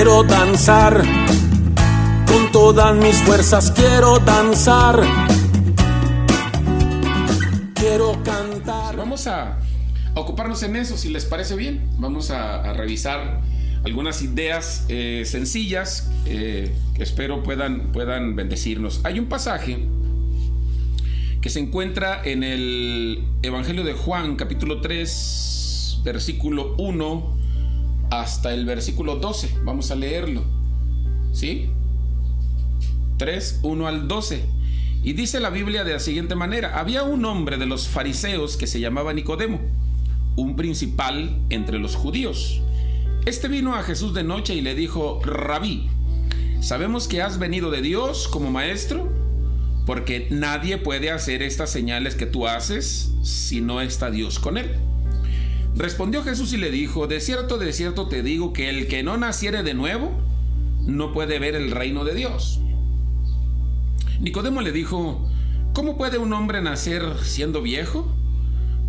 quiero danzar, con todas mis fuerzas quiero danzar, quiero cantar. Vamos a ocuparnos en eso, si les parece bien. Vamos a revisar algunas ideas sencillas que espero puedan bendecirnos. Hay un pasaje que se encuentra en el Evangelio de Juan, capítulo 3, versículo 1 hasta el versículo 12. Vamos a leerlo, ¿sí? 3, 1 al 12. Y dice la Biblia de la siguiente manera: había un hombre de los fariseos que se llamaba Nicodemo, un principal entre los judíos. Este vino a Jesús de noche y le dijo: Rabí, sabemos que has venido de Dios como maestro, porque nadie puede hacer estas señales que tú haces si no está Dios con él. Respondió Jesús y le dijo: de cierto te digo que el que no naciere de nuevo no puede ver el reino de Dios. Nicodemo le dijo: ¿cómo puede un hombre nacer siendo viejo?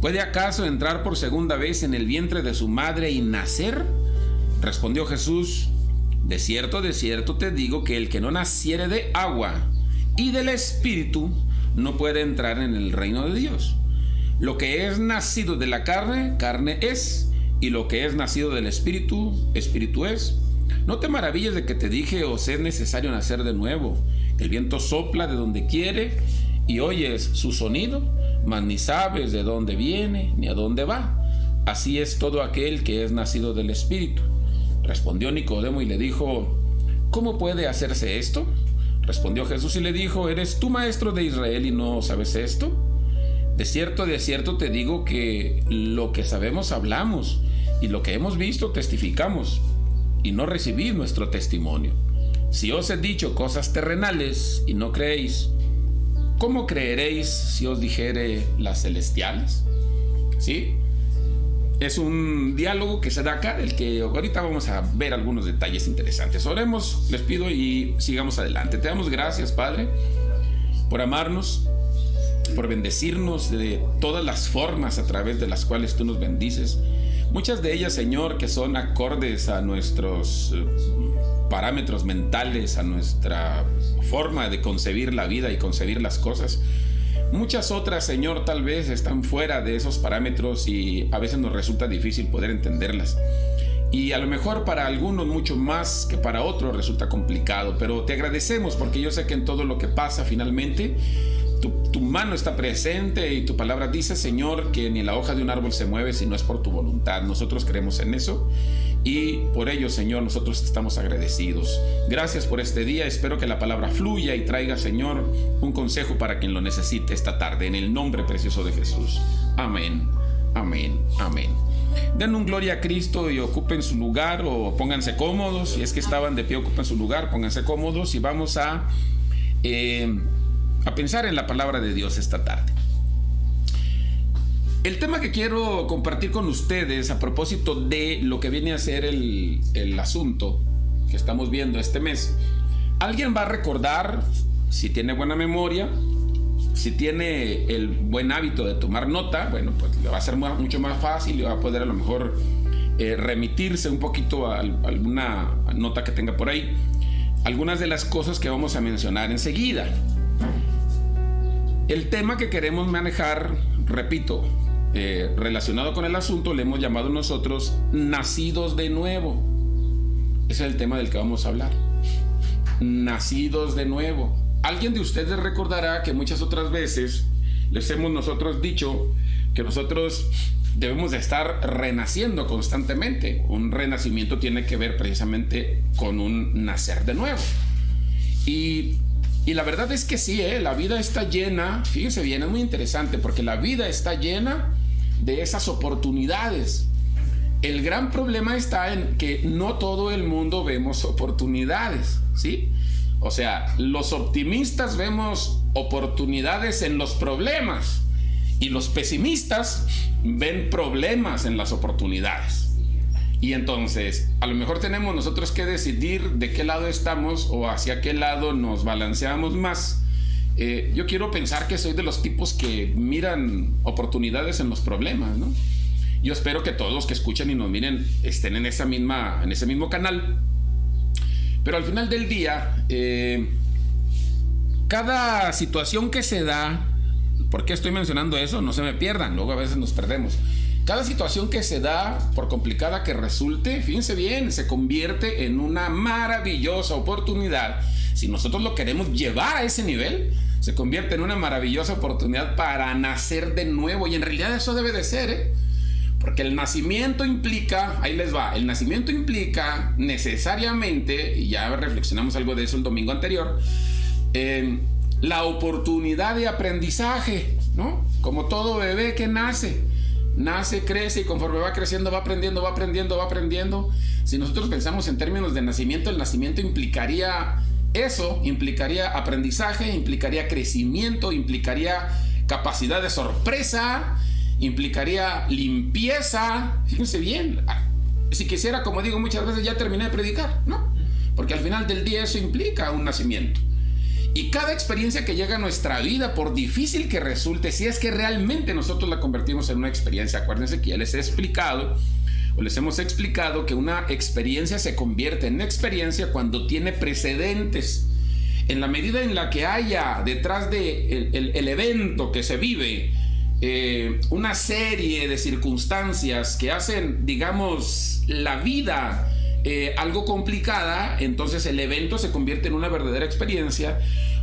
¿Puede acaso entrar por segunda vez en el vientre de su madre y nacer? Respondió Jesús: de cierto te digo que el que no naciere de agua y del Espíritu no puede entrar en el reino de Dios. Lo que es nacido de la carne, carne es, y lo que es nacido del Espíritu, Espíritu es. No te maravilles de que te dije: os es necesario nacer de nuevo. El viento sopla de donde quiere y oyes su sonido, mas ni sabes de dónde viene ni a dónde va. Así es todo aquel que es nacido del Espíritu. Respondió Nicodemo y le dijo: ¿cómo puede hacerse esto? Respondió Jesús y le dijo: ¿eres tú maestro de Israel y no sabes esto? De cierto te digo que lo que sabemos hablamos, y lo que hemos visto testificamos, y no recibís nuestro testimonio. Si os he dicho cosas terrenales y no creéis, ¿cómo creeréis si os dijere las celestiales? ¿Sí? Es un diálogo que se da acá, del que ahorita vamos a ver algunos detalles interesantes. Oremos, les pido, y sigamos adelante. Te damos gracias, Padre, por amarnos, por bendecirnos de todas las formas a través de las cuales tú nos bendices. Muchas de ellas, Señor, que son acordes a nuestros parámetros mentales, a nuestra forma de concebir la vida y concebir las cosas. Muchas otras, Señor, tal vez están fuera de esos parámetros y a veces nos resulta difícil poder entenderlas. Y a lo mejor para algunos mucho más que para otros resulta complicado, pero te agradecemos porque yo sé que en todo lo que pasa finalmente tu mano está presente, y tu palabra dice, Señor, que ni la hoja de un árbol se mueve si no es por tu voluntad. Nosotros creemos en eso y por ello, Señor, nosotros estamos agradecidos. Gracias por este día. Espero que la palabra fluya y traiga, Señor, un consejo para quien lo necesite esta tarde, en el nombre precioso de Jesús. Amén, amén, amén. Den un gloria a Cristo y ocupen su lugar, o pónganse cómodos. Si es que estaban de pie, ocupen su lugar, pónganse cómodos y vamos a pensar en la palabra de Dios esta tarde. El tema que quiero compartir con ustedes a propósito de lo que viene a ser el asunto que estamos viendo este mes. Alguien va a recordar, si tiene buena memoria, si tiene el buen hábito de tomar nota, bueno, pues le va a ser mucho más fácil y va a poder a lo mejor remitirse un poquito a alguna nota que tenga por ahí. Algunas de las cosas que vamos a mencionar enseguida. El tema que queremos manejar, repito, relacionado con el asunto, le hemos llamado nosotros nacidos de nuevo. Ese es el tema del que vamos a hablar. Nacidos de nuevo. Alguien de ustedes recordará que muchas otras veces les hemos nosotros dicho que nosotros debemos de estar renaciendo constantemente. Un renacimiento tiene que ver precisamente con un nacer de nuevo. Y la verdad es que sí, la vida está llena, fíjense bien, es muy interesante porque la vida está llena de esas oportunidades. El gran problema está en que no todo el mundo vemos oportunidades, ¿sí? O sea, los optimistas vemos oportunidades en los problemas y los pesimistas ven problemas en las oportunidades. Y entonces, a lo mejor tenemos nosotros que decidir de qué lado estamos o hacia qué lado nos balanceamos más. Yo quiero pensar que soy de los tipos que miran oportunidades en los problemas, ¿no? Yo espero que todos los que escuchan y nos miren estén en ese mismo canal. Pero al final del día, cada situación que se da, ¿por qué estoy mencionando eso? No se me pierdan, luego a veces nos perdemos. Cada situación que se da, por complicada que resulte, fíjense bien, se convierte en una maravillosa oportunidad. Si nosotros lo queremos llevar a ese nivel, se convierte en una maravillosa oportunidad para nacer de nuevo. Y en realidad eso debe de ser, porque el nacimiento implica, ahí les va, el nacimiento implica necesariamente, y ya reflexionamos algo de eso el domingo anterior, la oportunidad de aprendizaje, ¿no? Como todo bebé que nace, crece y conforme va creciendo va aprendiendo. Si nosotros pensamos en términos de nacimiento, el nacimiento implicaría eso, implicaría aprendizaje, implicaría crecimiento, implicaría capacidad de sorpresa, implicaría limpieza. Fíjense bien, si quisiera, como digo muchas veces, ya terminé de predicar, ¿no? Porque al final del día eso implica un nacimiento. Y cada experiencia que llega a nuestra vida, por difícil que resulte, si es que realmente nosotros la convertimos en una experiencia, acuérdense que ya les he explicado, o les hemos explicado que una experiencia se convierte en experiencia cuando tiene precedentes. En la medida en la que haya detrás de el evento que se vive una serie de circunstancias que hacen, digamos, la vida algo complicada, entonces el evento se convierte en una verdadera experiencia.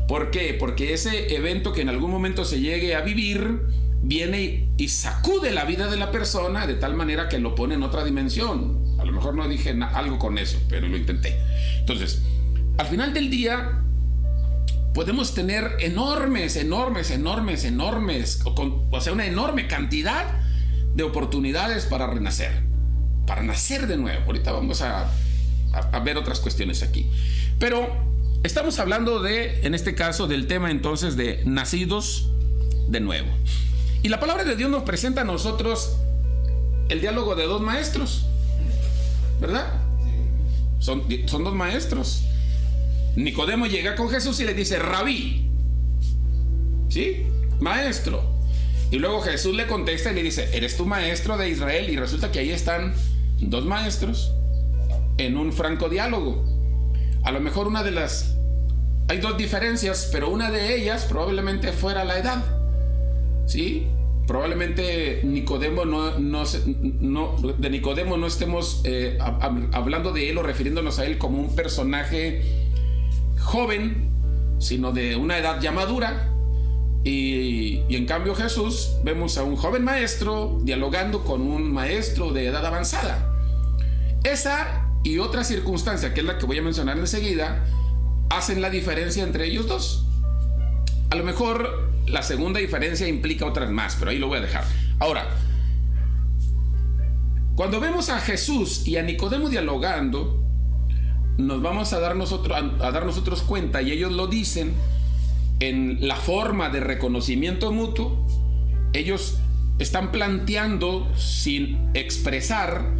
¿Por qué? Porque ese evento que en algún momento se llegue a vivir viene y sacude la vida de la persona de tal manera que lo pone en otra dimensión. A lo mejor no dije algo con eso, pero lo intenté. Entonces, al final del día podemos tener enormes, o sea, una enorme cantidad de oportunidades para renacer, para nacer de nuevo. Ahorita vamos a ver otras cuestiones aquí. Pero estamos hablando en este caso, del tema entonces de nacidos de nuevo. Y la palabra de Dios nos presenta a nosotros el diálogo de dos maestros, ¿verdad? Son dos maestros. Nicodemo llega con Jesús y le dice, Rabí, ¿sí? Maestro. Y luego Jesús le contesta y le dice, ¿eres tú maestro de Israel? Y resulta que ahí están dos maestros en un franco diálogo. A lo mejor hay dos diferencias, pero una de ellas probablemente fuera la edad, ¿sí? Probablemente Nicodemo de Nicodemo no estemos hablando de él o refiriéndonos a él como un personaje joven, sino de una edad ya madura. Y en cambio Jesús, vemos a un joven maestro dialogando con un maestro de edad avanzada. Esa y otra circunstancia, que es la que voy a mencionar enseguida, hacen la diferencia entre ellos dos. A lo mejor la segunda diferencia implica otras más, pero ahí lo voy a dejar. Ahora, cuando vemos a Jesús y a Nicodemo dialogando, nos vamos a dar nosotros cuenta, y ellos lo dicen en la forma de reconocimiento mutuo. Ellos están planteando sin expresar,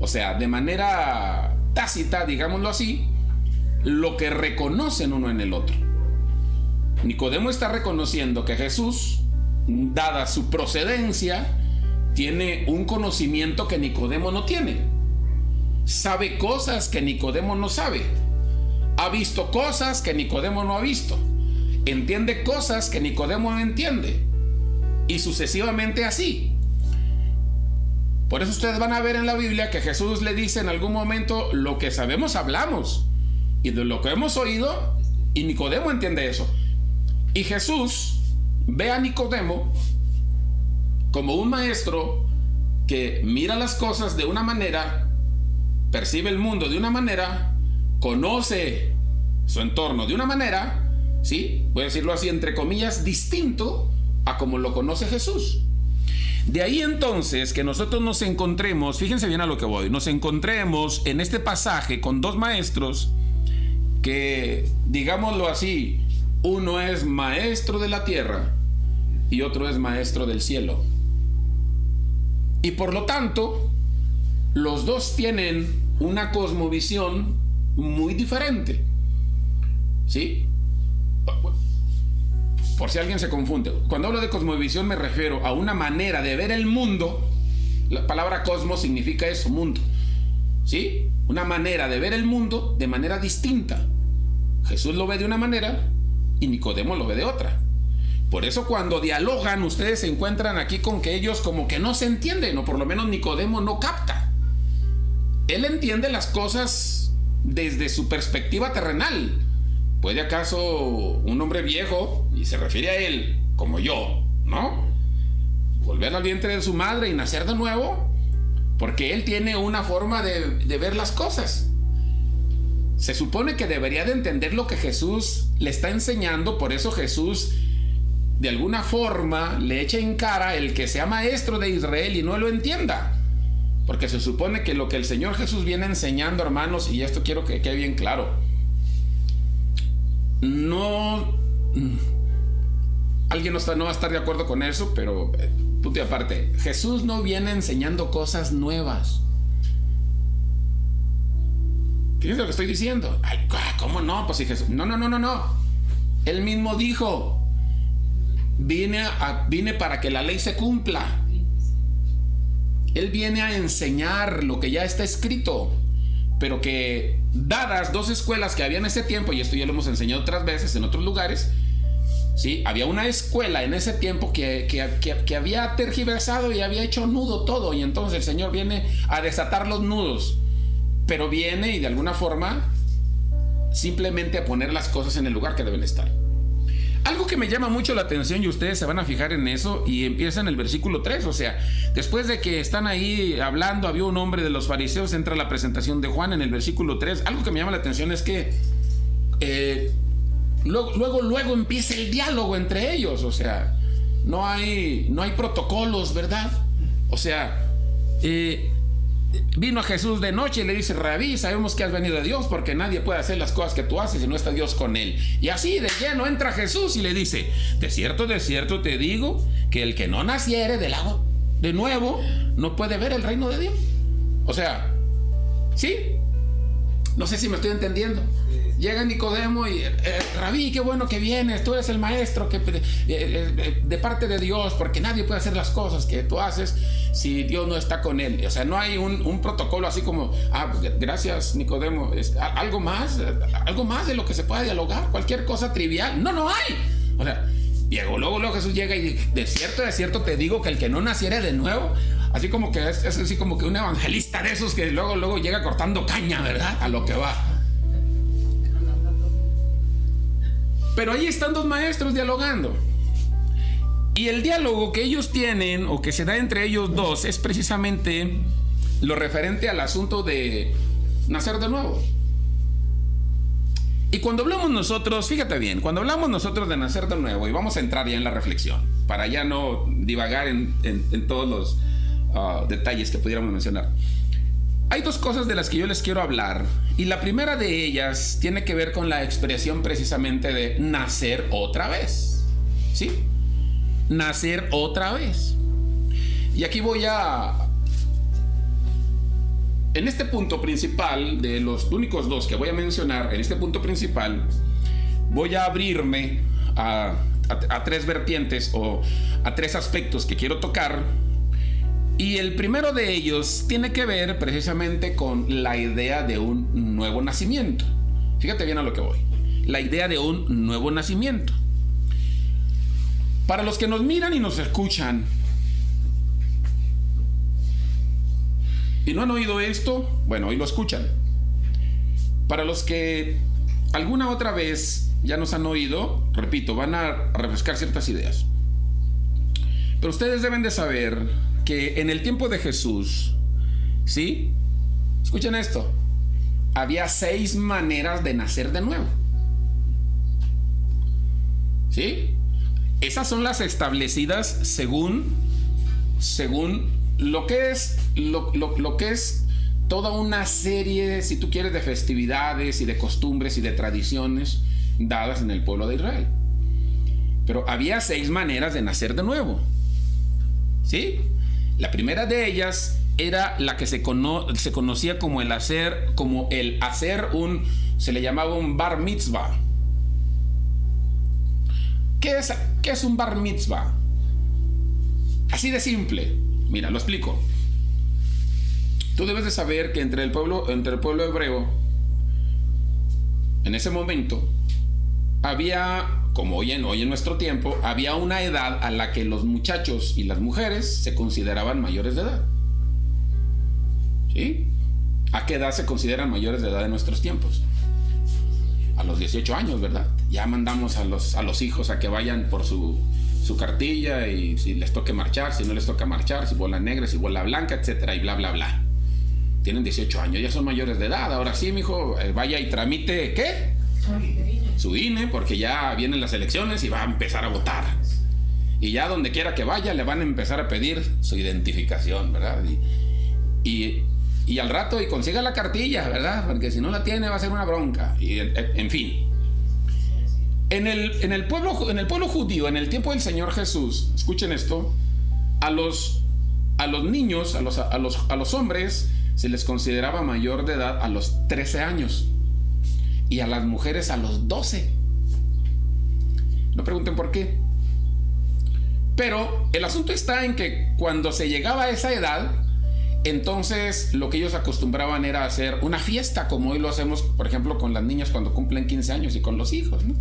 o sea, de manera tácita, digámoslo así, lo que reconocen uno en el otro. Nicodemo está reconociendo que Jesús, dada su procedencia, tiene un conocimiento que Nicodemo no tiene. Sabe cosas que Nicodemo no sabe. Ha visto cosas que Nicodemo no ha visto. Entiende cosas que Nicodemo no entiende. Y sucesivamente así. Por eso ustedes van a ver en la Biblia que Jesús le dice en algún momento, lo que sabemos hablamos, y de lo que hemos oído, y Nicodemo entiende eso. Y Jesús ve a Nicodemo como un maestro que mira las cosas de una manera, percibe el mundo de una manera, conoce su entorno de una manera, ¿sí? Voy a decirlo así, entre comillas, distinto a como lo conoce Jesús. De ahí entonces que nosotros nos encontremos, fíjense bien a lo que voy, nos encontremos en este pasaje con dos maestros que, digámoslo así, uno es maestro de la tierra y otro es maestro del cielo. Y por lo tanto, los dos tienen una cosmovisión muy diferente, ¿sí? Por si alguien se confunde, cuando hablo de cosmovisión me refiero a una manera de ver el mundo. La palabra cosmos significa eso, mundo. ¿sí? Una manera de ver el mundo de manera distinta. Jesús lo ve de una manera y Nicodemo lo ve de otra. Por eso cuando dialogan, ustedes se encuentran aquí con que ellos como que no se entienden, o por lo menos Nicodemo no capta. Él entiende las cosas desde su perspectiva terrenal. ¿Puede acaso un hombre viejo, y se refiere a él como yo, ¿no?, volver al vientre de su madre y nacer de nuevo? Porque él tiene una forma de ver las cosas. Se supone que debería de entender lo que Jesús le está enseñando. Por eso Jesús de alguna forma le echa en cara el que sea maestro de Israel y no lo entienda. Porque se supone que lo que el Señor Jesús viene enseñando, hermanos, y esto quiero que quede bien claro, alguien no va a estar de acuerdo con eso, pero punto y aparte, Jesús no viene enseñando cosas nuevas. Fíjense lo que estoy diciendo. Ay, ¿cómo no? Pues si Jesús... No. Él mismo dijo, vine para que la ley se cumpla. Él viene a enseñar lo que ya está escrito, pero que dadas dos escuelas que había en ese tiempo, y esto ya lo hemos enseñado otras veces en otros lugares, ¿sí? Había una escuela en ese tiempo que había tergiversado y había hecho nudo todo, y entonces el Señor viene a desatar los nudos, pero viene y de alguna forma simplemente a poner las cosas en el lugar que deben estar. Algo que me llama mucho la atención, y ustedes se van a fijar en eso, y empieza en el versículo 3, o sea, después de que están ahí hablando, había un hombre de los fariseos, entra la presentación de Juan en el versículo 3. Algo que me llama la atención es que luego empieza el diálogo entre ellos, o sea, no hay protocolos, ¿verdad? O sea, vino a Jesús de noche y le dice: Rabí, sabemos que has venido de Dios, porque nadie puede hacer las cosas que tú haces si no está Dios con él. Y así de lleno entra Jesús y le dice: de cierto te digo, que el que no naciere del agua de nuevo no puede ver el reino de Dios. O sea, ¿sí? No sé si me estoy entendiendo. Llega Nicodemo y Rabí, qué bueno que vienes, tú eres el maestro de parte de Dios, porque nadie puede hacer las cosas que tú haces si Dios no está con él. O sea, no hay un protocolo así como, gracias Nicodemo, algo más de lo que se pueda dialogar, cualquier cosa trivial. No hay. O sea, luego Jesús llega y de cierto te digo que el que no naciere de nuevo, así como que es así como que un evangelista de esos que luego llega cortando caña, ¿verdad? A lo que va. Pero ahí están dos maestros dialogando. Y el diálogo que ellos tienen, o que se da entre ellos dos, es precisamente lo referente al asunto de nacer de nuevo. Y cuando hablamos nosotros, fíjate bien, cuando hablamos nosotros de nacer de nuevo, y vamos a entrar ya en la reflexión, para ya no divagar en todos los detalles que pudiéramos mencionar. Hay dos cosas de las que yo les quiero hablar, y la primera de ellas tiene que ver con la expresión precisamente de nacer otra vez, ¿sí? Nacer otra vez. Y aquí voy en este punto principal, de los únicos dos que voy a mencionar, en este punto principal, voy a abrirme a tres vertientes, o a tres aspectos que quiero tocar. Y el primero de ellos tiene que ver precisamente con la idea de un nuevo nacimiento. Fíjate bien a lo que voy. La idea de un nuevo nacimiento. Para los que nos miran y nos escuchan y no han oído esto, bueno, hoy lo escuchan. Para los que alguna otra vez ya nos han oído, repito, van a refrescar ciertas ideas. Pero ustedes deben de saber que en el tiempo de Jesús, ¿sí? Escuchen esto. Había 6 maneras de nacer de nuevo. ¿Sí? Esas son las establecidas según lo que es toda una serie, si tú quieres, de festividades y de costumbres y de tradiciones dadas en el pueblo de Israel. Pero había 6 maneras de nacer de nuevo. ¿Sí? La primera de ellas era la que se conocía como el hacer se le llamaba un bar mitzvah. ¿Qué es un bar mitzvah? Así de simple. Mira, lo explico. Tú debes de saber que entre el pueblo hebreo, en ese momento, había, como hoy en nuestro tiempo, había una edad a la que los muchachos y las mujeres se consideraban mayores de edad. ¿Sí? ¿A qué edad se consideran mayores de edad en nuestros tiempos? A los 18 años, ¿verdad? Ya mandamos a los hijos a que vayan por su cartilla, y si les toque marchar, si no les toca marchar, si bola negra, si bola blanca, etcétera, y bla, bla, bla. Tienen 18 años, ya son mayores de edad. Ahora sí, mijo, vaya y tramite, ¿qué? Su INE, porque ya vienen las elecciones y va a empezar a votar. Y ya donde quiera que vaya le van a empezar a pedir su identificación, ¿verdad? Y al rato y consiga la cartilla, ¿verdad? Porque si no la tiene va a ser una bronca. Y en fin. En el pueblo judío, en el tiempo del Señor Jesús, escuchen esto, a los niños, a los hombres, se les consideraba mayor de edad a los 13 años y a las mujeres a los 12. No pregunten por qué. Pero el asunto está en que cuando se llegaba a esa edad, entonces lo que ellos acostumbraban era hacer una fiesta, como hoy lo hacemos, por ejemplo, con las niñas cuando cumplen 15 años y con los hijos, ¿no?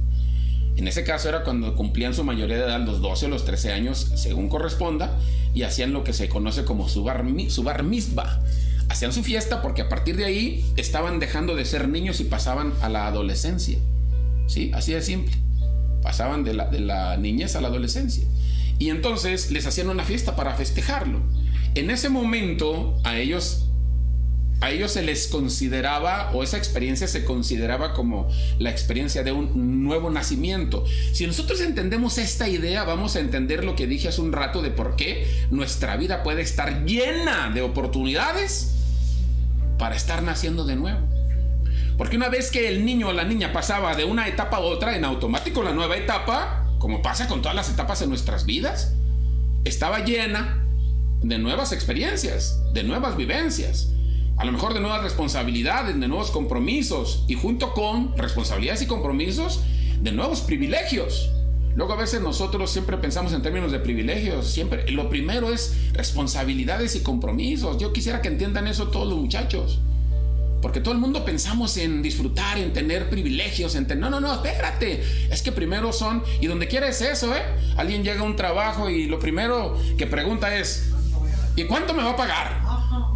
En ese caso era cuando cumplían su mayoría de edad, los 12 o los 13 años, según corresponda, y hacían lo que se conoce como su bar mitzvah. Hacían su fiesta porque a partir de ahí estaban dejando de ser niños y pasaban a la adolescencia. ¿Sí? Así de simple. Pasaban de la niñez a la adolescencia. Y entonces les hacían una fiesta para festejarlo. En ese momento a ellos se les consideraba, o esa experiencia se consideraba como la experiencia de un nuevo nacimiento. Si nosotros entendemos esta idea, vamos a entender lo que dije hace un rato de por qué nuestra vida puede estar llena de oportunidades para estar naciendo de nuevo. Porque una vez que el niño o la niña pasaba de una etapa a otra, en automático la nueva etapa, como pasa con todas las etapas en nuestras vidas, estaba llena de nuevas experiencias, de nuevas vivencias, a lo mejor de nuevas responsabilidades, de nuevos compromisos, y junto con responsabilidades y compromisos, de nuevos privilegios. Luego a veces nosotros siempre pensamos en términos de privilegios. Siempre lo primero es responsabilidades y compromisos. Yo quisiera que entiendan eso todos los muchachos, porque todo el mundo pensamos en disfrutar, en tener privilegios, no, espérate, es que primero son, y donde quiera es eso, alguien llega a un trabajo y lo primero que pregunta es, ¿y cuánto me va a pagar?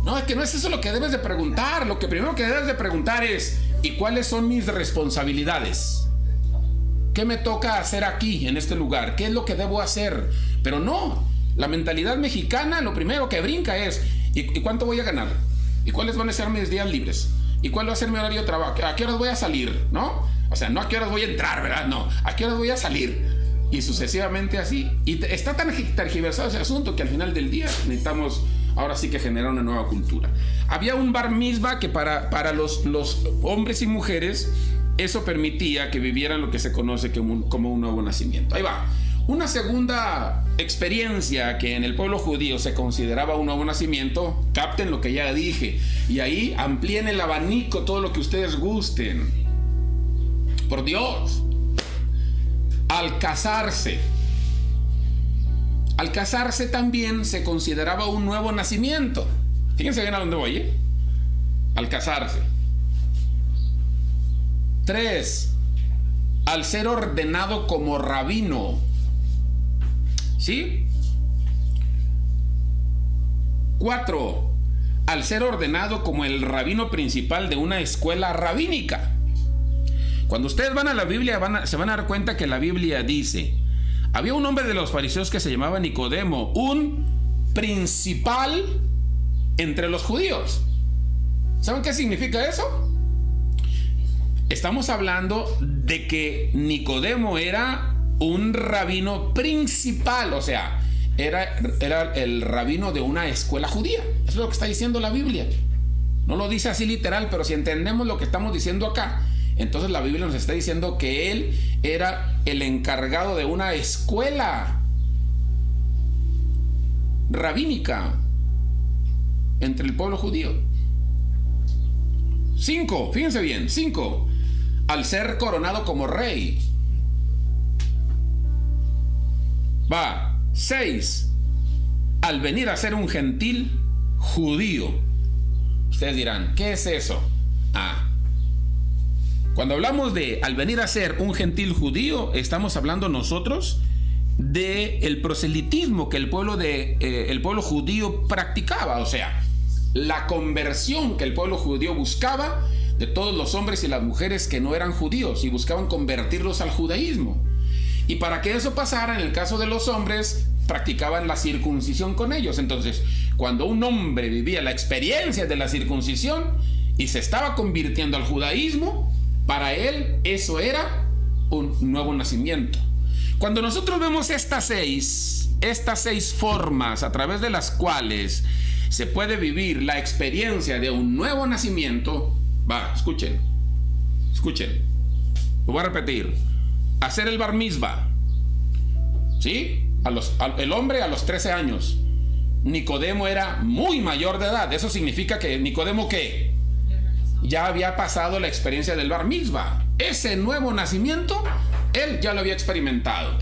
No, es que no es eso lo que debes de preguntar. Lo que primero que debes de preguntar es, ¿y cuáles son mis responsabilidades? ¿Qué me toca hacer aquí, en este lugar? ¿Qué es lo que debo hacer? Pero no, la mentalidad mexicana lo primero que brinca es, ¿y cuánto voy a ganar? ¿Y cuáles van a ser mis días libres? ¿Y cuál va a ser mi horario de trabajo? ¿A qué horas voy a salir? ¿No? O sea, no a qué horas voy a entrar, ¿verdad? No, ¿a qué horas voy a salir? Y sucesivamente así. Y está tan tergiversado ese asunto que al final del día necesitamos ahora sí que generar una nueva cultura. Había un bar mitzvah que para los hombres y mujeres eso permitía que vivieran lo que se conoce como un nuevo nacimiento. Ahí va. Una segunda experiencia que en el pueblo judío se consideraba un nuevo nacimiento, capten lo que ya dije, y ahí amplíen el abanico todo lo que ustedes gusten. Por Dios. Al casarse también se consideraba un nuevo nacimiento. Fíjense bien a dónde voy, Al casarse. 3. Al ser ordenado como rabino. ¿Sí? 4. Al ser ordenado como el rabino principal de una escuela rabínica. Cuando ustedes van a la Biblia se van a dar cuenta que la Biblia dice: había un hombre de los fariseos que se llamaba Nicodemo, un principal entre los judíos. ¿Saben qué significa eso? Estamos hablando de que Nicodemo era un rabino principal, o sea, era el rabino de una escuela judía. Eso es lo que está diciendo la Biblia. No lo dice así literal, pero si entendemos lo que estamos diciendo acá, entonces la Biblia nos está diciendo que él era el encargado de una escuela rabínica entre el pueblo judío. 5, fíjense bien, 5, al ser coronado como rey. 6, al venir a ser un gentil judío. Ustedes dirán, ¿qué es eso? Cuando hablamos de al venir a ser un gentil judío, estamos hablando nosotros de el proselitismo que el pueblo judío practicaba, o sea, la conversión que el pueblo judío buscaba de todos los hombres y las mujeres que no eran judíos y buscaban convertirlos al judaísmo. Y para que eso pasara, en el caso de los hombres, practicaban la circuncisión con ellos. Entonces, cuando un hombre vivía la experiencia de la circuncisión y se estaba convirtiendo al judaísmo, para él eso era un nuevo nacimiento. Cuando nosotros vemos estas seis formas a través de las cuales se puede vivir la experiencia de un nuevo nacimiento, escuchen, lo voy a repetir. Hacer el bar mitzvah, ¿sí? El hombre a los 13 años. Nicodemo era muy mayor de edad. Eso significa que Nicodemo, ¿qué? Ya había pasado la experiencia del bar mitzvah. Ese nuevo nacimiento, él ya lo había experimentado.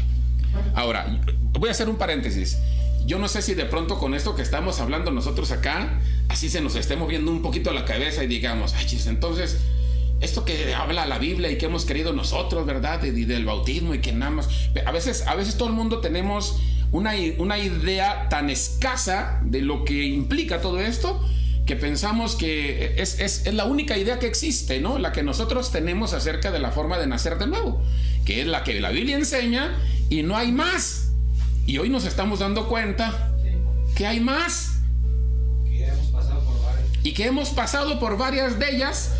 Ahora, voy a hacer un paréntesis. Yo no sé si de pronto con esto que estamos hablando nosotros acá, así se nos esté moviendo un poquito la cabeza y digamos, entonces, esto que habla la Biblia y que hemos querido nosotros, ¿verdad? Y del bautismo y que nada más... A veces todo el mundo tenemos una idea tan escasa de lo que implica todo esto, que pensamos que es la única idea que existe, ¿no? La que nosotros tenemos acerca de la forma de nacer de nuevo, que es la que la Biblia enseña y no hay más. Y hoy nos estamos dando cuenta que hay más. Y que hemos pasado por varias de ellas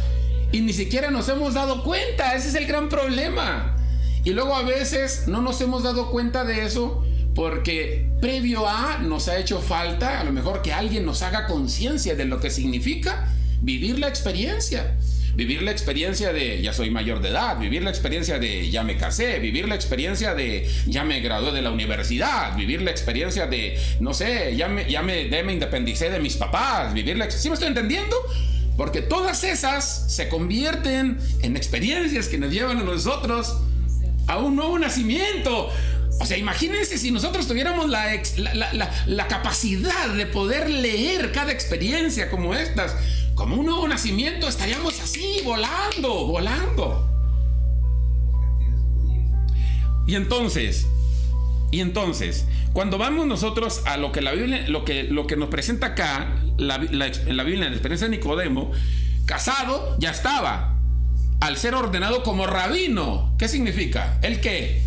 y ni siquiera nos hemos dado cuenta. Ese es el gran problema. Y luego a veces no nos hemos dado cuenta de eso porque previo a nos ha hecho falta a lo mejor que alguien nos haga conciencia de lo que significa vivir la experiencia. Vivir la experiencia de ya soy mayor de edad, vivir la experiencia de ya me casé, vivir la experiencia de ya me gradué de la universidad, vivir la experiencia de, no sé, ya me independicé de mis papás, ¿sí me estoy entendiendo? Porque todas esas se convierten en experiencias que nos llevan a nosotros a un nuevo nacimiento. O sea, imagínense si nosotros tuviéramos la capacidad de poder leer cada experiencia como estas, como un nuevo nacimiento, estaríamos así, volando. Y entonces, cuando vamos nosotros a lo que la Biblia, lo que nos presenta acá, en la Biblia, en la experiencia de Nicodemo, casado ya estaba, al ser ordenado como rabino. ¿Qué significa? ¿El qué?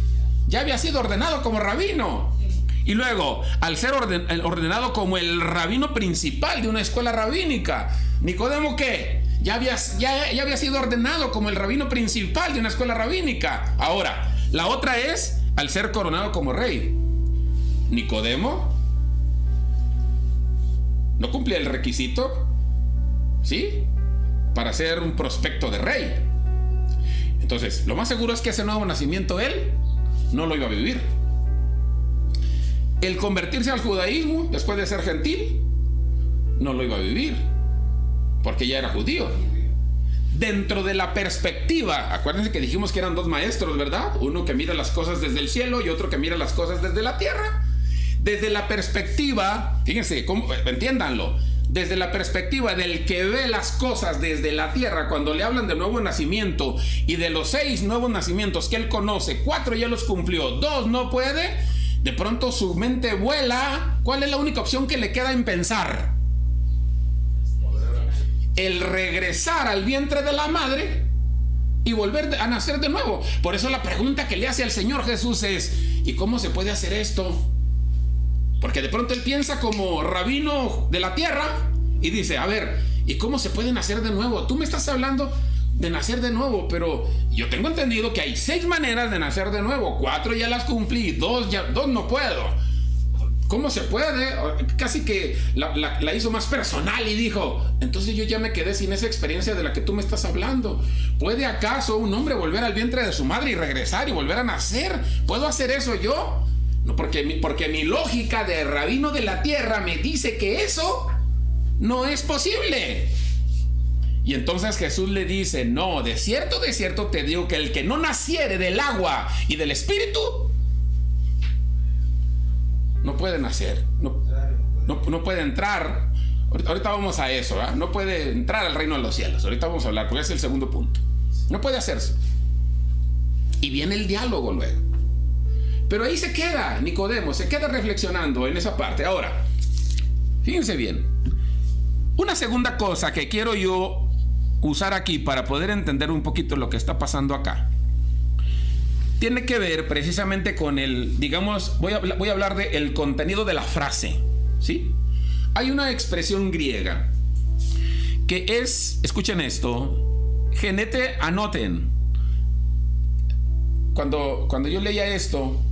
Ya había sido ordenado como rabino. Y luego, al ser ordenado como el rabino principal de una escuela rabínica, Nicodemo, ¿qué? Ya había sido ordenado como el rabino principal de una escuela rabínica. Ahora, la otra es al ser coronado como rey. Nicodemo no cumplía el requisito, ¿sí?, para ser un prospecto de rey. Entonces, lo más seguro es que ese nuevo nacimiento él no lo iba a vivir. El convertirse al judaísmo después de ser gentil no lo iba a vivir, porque ya era judío. Dentro de la perspectiva, acuérdense que dijimos que eran dos maestros, ¿verdad? Uno que mira las cosas desde el cielo y otro que mira las cosas desde la tierra. Desde la perspectiva, fíjense, entiéndanlo, desde la perspectiva del que ve las cosas desde la tierra, cuando le hablan de nuevo nacimiento y de los 6 nuevos nacimientos que él conoce, 4 ya los cumplió, 2 no puede, de pronto su mente vuela. ¿Cuál es la única opción que le queda en pensar? El regresar al vientre de la madre y volver a nacer de nuevo. Por eso la pregunta que le hace al Señor Jesús es: ¿y cómo se puede hacer esto? Porque de pronto él piensa como rabino de la tierra y dice: a ver, ¿y cómo se puede nacer de nuevo? Tú me estás hablando de nacer de nuevo, pero yo tengo entendido que hay 6 maneras de nacer de nuevo. 4 ya las cumplí, 2 no puedo. ¿Cómo se puede? Casi que la hizo más personal y dijo: entonces yo ya me quedé sin esa experiencia de la que tú me estás hablando. ¿Puede acaso un hombre volver al vientre de su madre y regresar y volver a nacer? ¿Puedo hacer eso yo? No, porque mi lógica de rabino de la tierra me dice que eso no es posible. Y entonces Jesús le dice: no, de cierto te digo que el que no naciere del agua y del espíritu no puede nacer, no puede entrar Ahorita vamos a eso, ¿verdad? No puede entrar al reino de los cielos. Ahorita vamos a hablar, porque es el segundo punto. No puede hacerse. Y viene el diálogo luego. Pero ahí se queda Nicodemo, se queda reflexionando en esa parte. Ahora, fíjense bien. Una segunda cosa que quiero yo usar aquí para poder entender un poquito lo que está pasando acá, tiene que ver precisamente con el, digamos, voy a hablar del contenido de la frase, ¿sí? Hay una expresión griega que es, escuchen esto, genete anoten. Cuando yo leía esto,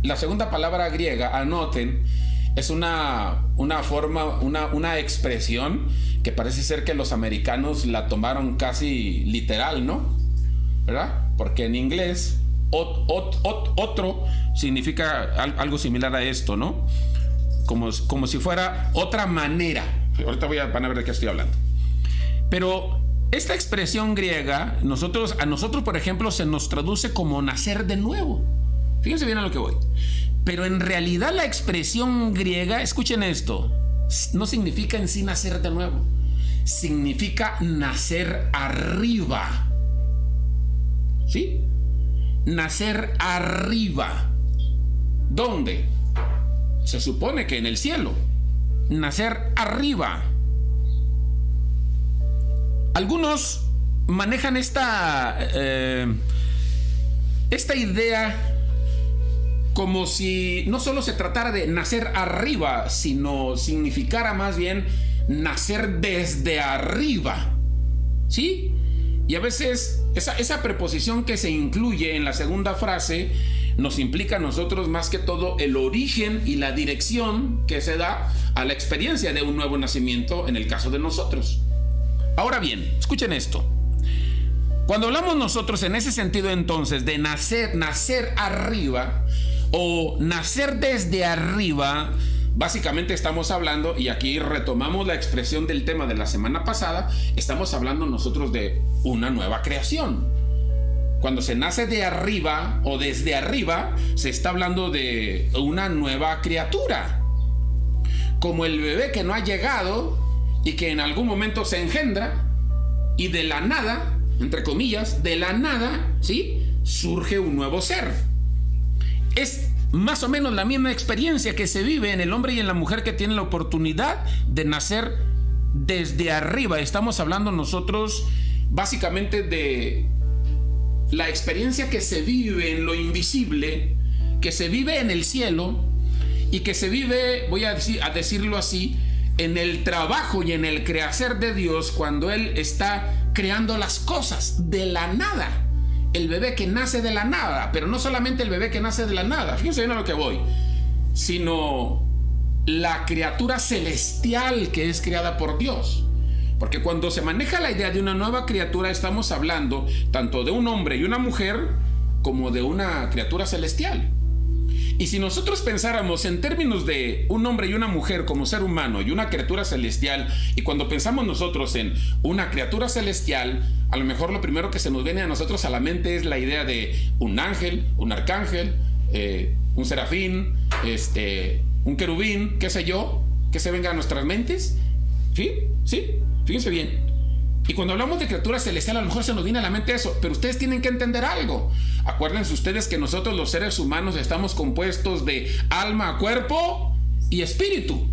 la segunda palabra griega, anoten, es una forma, una expresión que parece ser que los americanos la tomaron casi literal, ¿no? ¿Verdad? Porque en inglés, otro significa algo similar a esto, ¿no? Como si fuera otra manera. Ahorita van a ver de qué estoy hablando. Pero esta expresión griega, a nosotros, por ejemplo, se nos traduce como nacer de nuevo. Fíjense bien a lo que voy. Pero en realidad la expresión griega, escuchen esto, no significa en sí nacer de nuevo. Significa nacer arriba. ¿Sí? Nacer arriba. ¿Dónde? Se supone que en el cielo. Nacer arriba. Algunos manejan esta idea como si no solo se tratara de nacer arriba, sino significara más bien nacer desde arriba. ¿Sí? Y a veces esa preposición que se incluye en la segunda frase nos implica a nosotros más que todo el origen y la dirección que se da a la experiencia de un nuevo nacimiento en el caso de nosotros. Ahora bien, escuchen esto. Cuando hablamos nosotros en ese sentido entonces de nacer arriba o nacer desde arriba, básicamente estamos hablando, y aquí retomamos la expresión del tema de la semana pasada, estamos hablando nosotros de una nueva creación. Cuando se nace de arriba o desde arriba, se está hablando de una nueva criatura. Como el bebé que no ha llegado y que en algún momento se engendra y de la nada, entre comillas, de la nada, ¿sí?, surge un nuevo ser. Es más o menos la misma experiencia que se vive en el hombre y en la mujer que tienen la oportunidad de nacer desde arriba. Estamos hablando nosotros básicamente de la experiencia que se vive en lo invisible, que se vive en el cielo y que se vive, voy a decirlo así, en el trabajo y en el quehacer de Dios cuando Él está creando las cosas de la nada. El bebé que nace de la nada, pero no solamente el bebé que nace de la nada, fíjense bien a lo que voy, sino la criatura celestial que es creada por Dios. Porque cuando se maneja la idea de una nueva criatura, estamos hablando tanto de un hombre y una mujer como de una criatura celestial. Y si nosotros pensáramos en términos de un hombre y una mujer como ser humano y una criatura celestial, y cuando pensamos nosotros en una criatura celestial, a lo mejor lo primero que se nos viene a nosotros a la mente es la idea de un ángel, un arcángel, un serafín, un querubín, qué sé yo, que se venga a nuestras mentes. ¿Sí? ¿Sí? Fíjense bien. Y cuando hablamos de criatura celestial, a lo mejor se nos viene a la mente eso, pero ustedes tienen que entender algo. Acuérdense ustedes que nosotros los seres humanos estamos compuestos de alma, cuerpo y espíritu.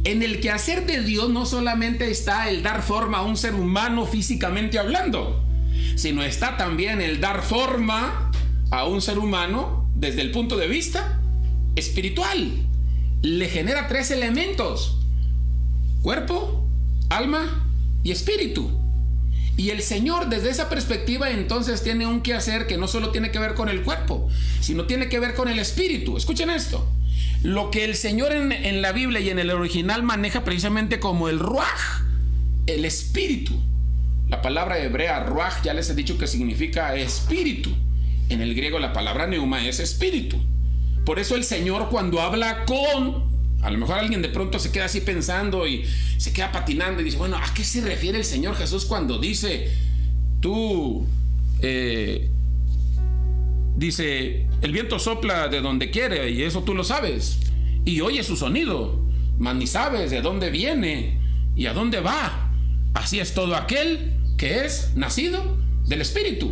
En el quehacer de Dios no solamente está el dar forma a un ser humano físicamente hablando, sino está también el dar forma a un ser humano desde el punto de vista espiritual. Le genera 3 elementos: cuerpo, alma y espíritu. Y el Señor desde esa perspectiva entonces tiene un quehacer que no solo tiene que ver con el cuerpo, sino tiene que ver con el espíritu. Escuchen esto. Lo que el Señor en la Biblia y en el original maneja precisamente como el ruaj, el espíritu. La palabra hebrea ruaj ya les he dicho que significa espíritu. En el griego la palabra neuma es espíritu. Por eso el Señor cuando habla a lo mejor alguien de pronto se queda así pensando y se queda patinando y dice, bueno, ¿a qué se refiere el Señor Jesús cuando dice, dice, el viento sopla de donde quiere y eso tú lo sabes y oyes su sonido, mas ni sabes de dónde viene y a dónde va. Así es todo aquel que es nacido del Espíritu.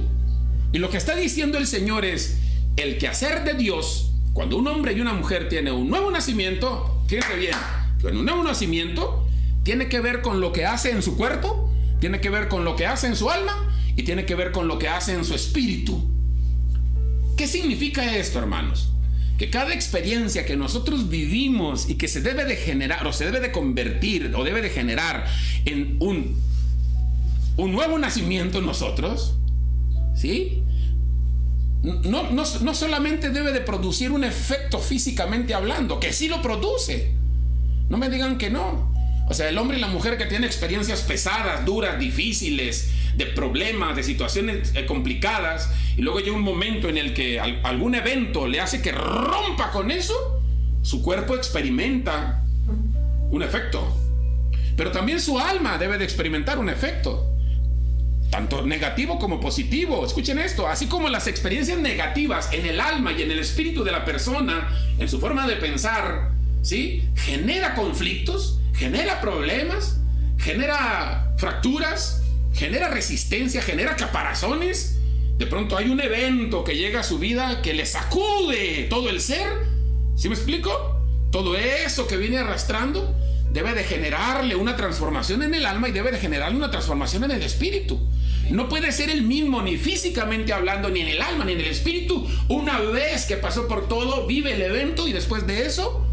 Y lo que está diciendo el Señor es: el quehacer de Dios, cuando un hombre y una mujer tienen un nuevo nacimiento, fíjense bien, que un nuevo nacimiento tiene que ver con lo que hace en su cuerpo, tiene que ver con lo que hace en su alma y tiene que ver con lo que hace en su espíritu. ¿Qué significa esto, hermanos? Que cada experiencia que nosotros vivimos y que se debe de generar o se debe de convertir o debe de generar en un nuevo nacimiento en nosotros, ¿sí? No solamente debe de producir un efecto físicamente hablando, que sí lo produce. No me digan que no. O sea, el hombre y la mujer que tienen experiencias pesadas, duras, difíciles, de problemas, de situaciones complicadas, y luego llega un momento en el que algún evento le hace que rompa con eso, su cuerpo experimenta un efecto. Pero también su alma debe de experimentar un efecto, tanto negativo como positivo. Escuchen esto: así como las experiencias negativas en el alma y en el espíritu de la persona, en su forma de pensar, ¿sí?, genera conflictos, genera problemas, genera fracturas, genera resistencia, genera caparazones. De pronto hay un evento que llega a su vida que le sacude todo el ser. ¿Sí me explico? Todo eso que viene arrastrando debe de generarle una transformación en el alma y debe de generarle una transformación en el espíritu. No puede ser el mismo, ni físicamente hablando, ni en el alma, ni en el espíritu. Una vez que pasó por todo, vive el evento y después de eso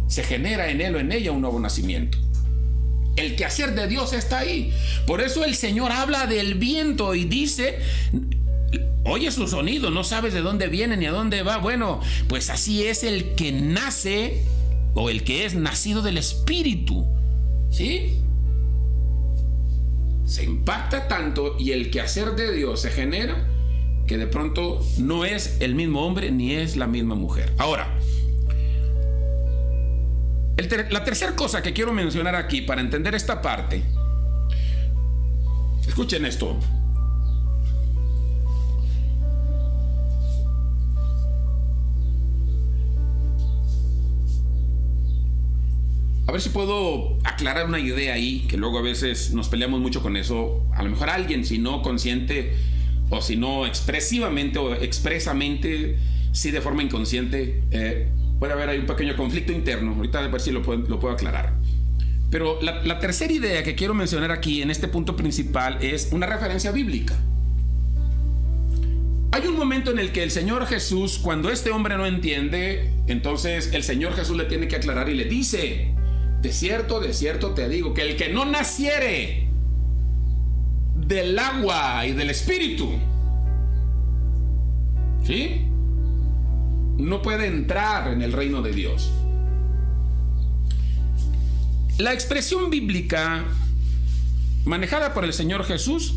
se genera en él o en ella un nuevo nacimiento. El quehacer de Dios está ahí. Por eso el Señor habla del viento y dice: oye su sonido, no sabes de dónde viene ni a dónde va. Bueno, pues así es el que nace o el que es nacido del Espíritu, ¿sí? Se impacta tanto y el quehacer de Dios se genera que de pronto no es el mismo hombre ni es la misma mujer. Ahora, la tercera cosa que quiero mencionar aquí para entender esta parte, escuchen esto. A ver si puedo aclarar una idea ahí, que luego a veces nos peleamos mucho con eso. A lo mejor alguien, si no consciente o si no expresivamente o expresamente, sí de forma inconsciente, puede haber ahí un pequeño conflicto interno. Ahorita a ver si lo puedo aclarar. Pero la tercera idea que quiero mencionar aquí en este punto principal es una referencia bíblica. Hay un momento en el que el Señor Jesús, cuando este hombre no entiende, entonces el Señor Jesús le tiene que aclarar y le dice: de cierto te digo, que el que no naciere del agua y del Espíritu, ¿sí?, no puede entrar en el reino de Dios. La expresión bíblica manejada por el Señor Jesús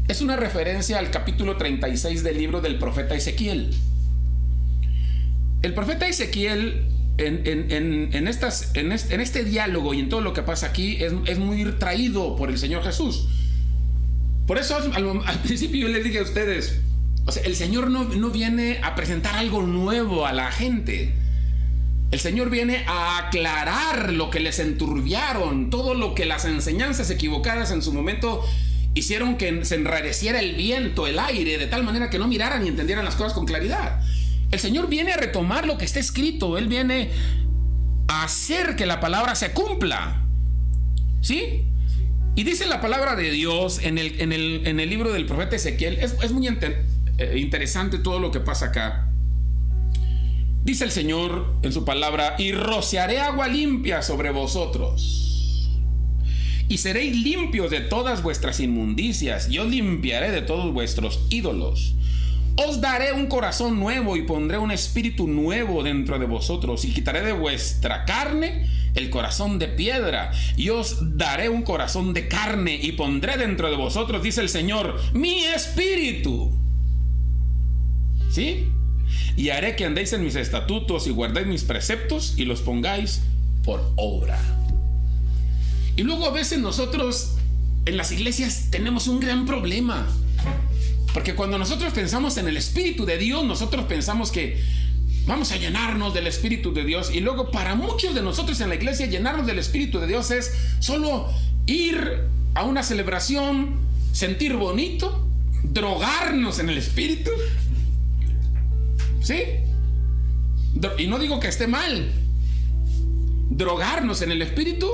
es una referencia al capítulo 36 del libro del profeta Ezequiel. El profeta Ezequiel en este diálogo y en todo lo que pasa aquí es muy traído por el Señor Jesús. Por eso al principio yo les dije a ustedes, o sea, el Señor no viene a presentar algo nuevo a la gente. El Señor viene a aclarar lo que les enturbiaron, todo lo que las enseñanzas equivocadas en su momento hicieron que se enrareciera el viento, el aire, de tal manera que no miraran y entendieran las cosas con claridad. El Señor viene a retomar lo que está escrito. Él viene a hacer que la palabra se cumpla, ¿sí? Y dice la palabra de Dios en el libro del profeta Ezequiel. Es muy interesante todo lo que pasa acá. Dice el Señor en su palabra: y rociaré agua limpia sobre vosotros, y seréis limpios de todas vuestras inmundicias, y os limpiaré de todos vuestros ídolos. Os daré un corazón nuevo y pondré un espíritu nuevo dentro de vosotros, y quitaré de vuestra carne el corazón de piedra, y os daré un corazón de carne, y pondré dentro de vosotros, dice el Señor, mi espíritu. ¿Sí? Y haré que andéis en mis estatutos y guardéis mis preceptos y los pongáis por obra. Y luego a veces nosotros en las iglesias tenemos un gran problema, porque cuando nosotros pensamos en el Espíritu de Dios, nosotros pensamos que vamos a llenarnos del Espíritu de Dios. Y luego para muchos de nosotros en la iglesia, llenarnos del Espíritu de Dios es solo ir a una celebración, sentir bonito, drogarnos en el Espíritu. ¿Sí? Y no digo que esté mal. Drogarnos en el Espíritu,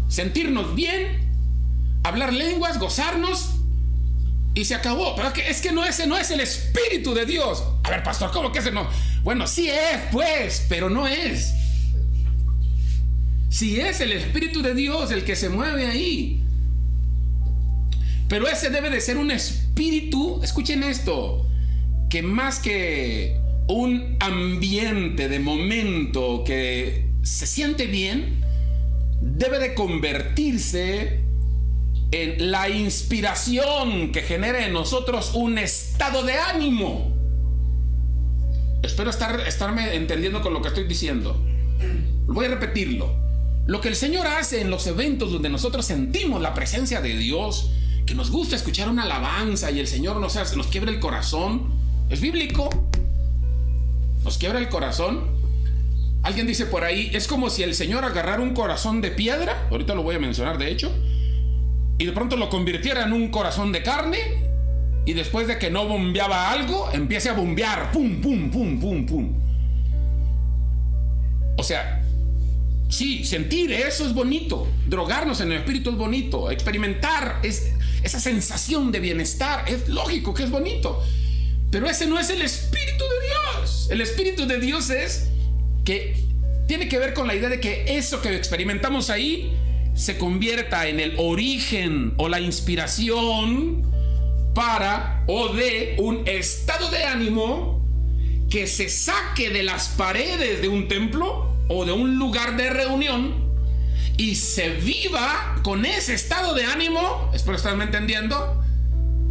sentirnos bien, hablar lenguas, gozarnos, y se acabó. Pero es que ese no es el Espíritu de Dios. A ver, pastor, ¿cómo que ese no? Bueno, sí es, pues, pero no es. Sí es el Espíritu de Dios el que se mueve ahí. Pero ese debe de ser un espíritu, escuchen esto, que más que un ambiente de momento que se siente bien, debe de convertirse en la inspiración que genere en nosotros un estado de ánimo. Espero estarme entendiendo con lo que estoy diciendo. Voy a repetirlo. Lo que el Señor hace en los eventos donde nosotros sentimos la presencia de Dios, que nos gusta escuchar una alabanza y el Señor nos quiebra el corazón, es bíblico. Nos quiebra el corazón. Alguien dice por ahí, es como si el Señor agarrara un corazón de piedra, ahorita lo voy a mencionar de hecho, y de pronto lo convirtiera en un corazón de carne, y después de que no bombeaba algo, empiece a bombear, pum, pum, pum, pum, pum. O sea, sí, sentir eso es bonito, drogarnos en el Espíritu es bonito, experimentar esa sensación de bienestar es lógico que es bonito, pero ese no es el Espíritu de Dios. El Espíritu de Dios tiene que ver con la idea de que eso que experimentamos ahí se convierta en el origen o la inspiración de un estado de ánimo que se saque de las paredes de un templo o de un lugar de reunión y se viva con ese estado de ánimo, espero estarme entendiendo,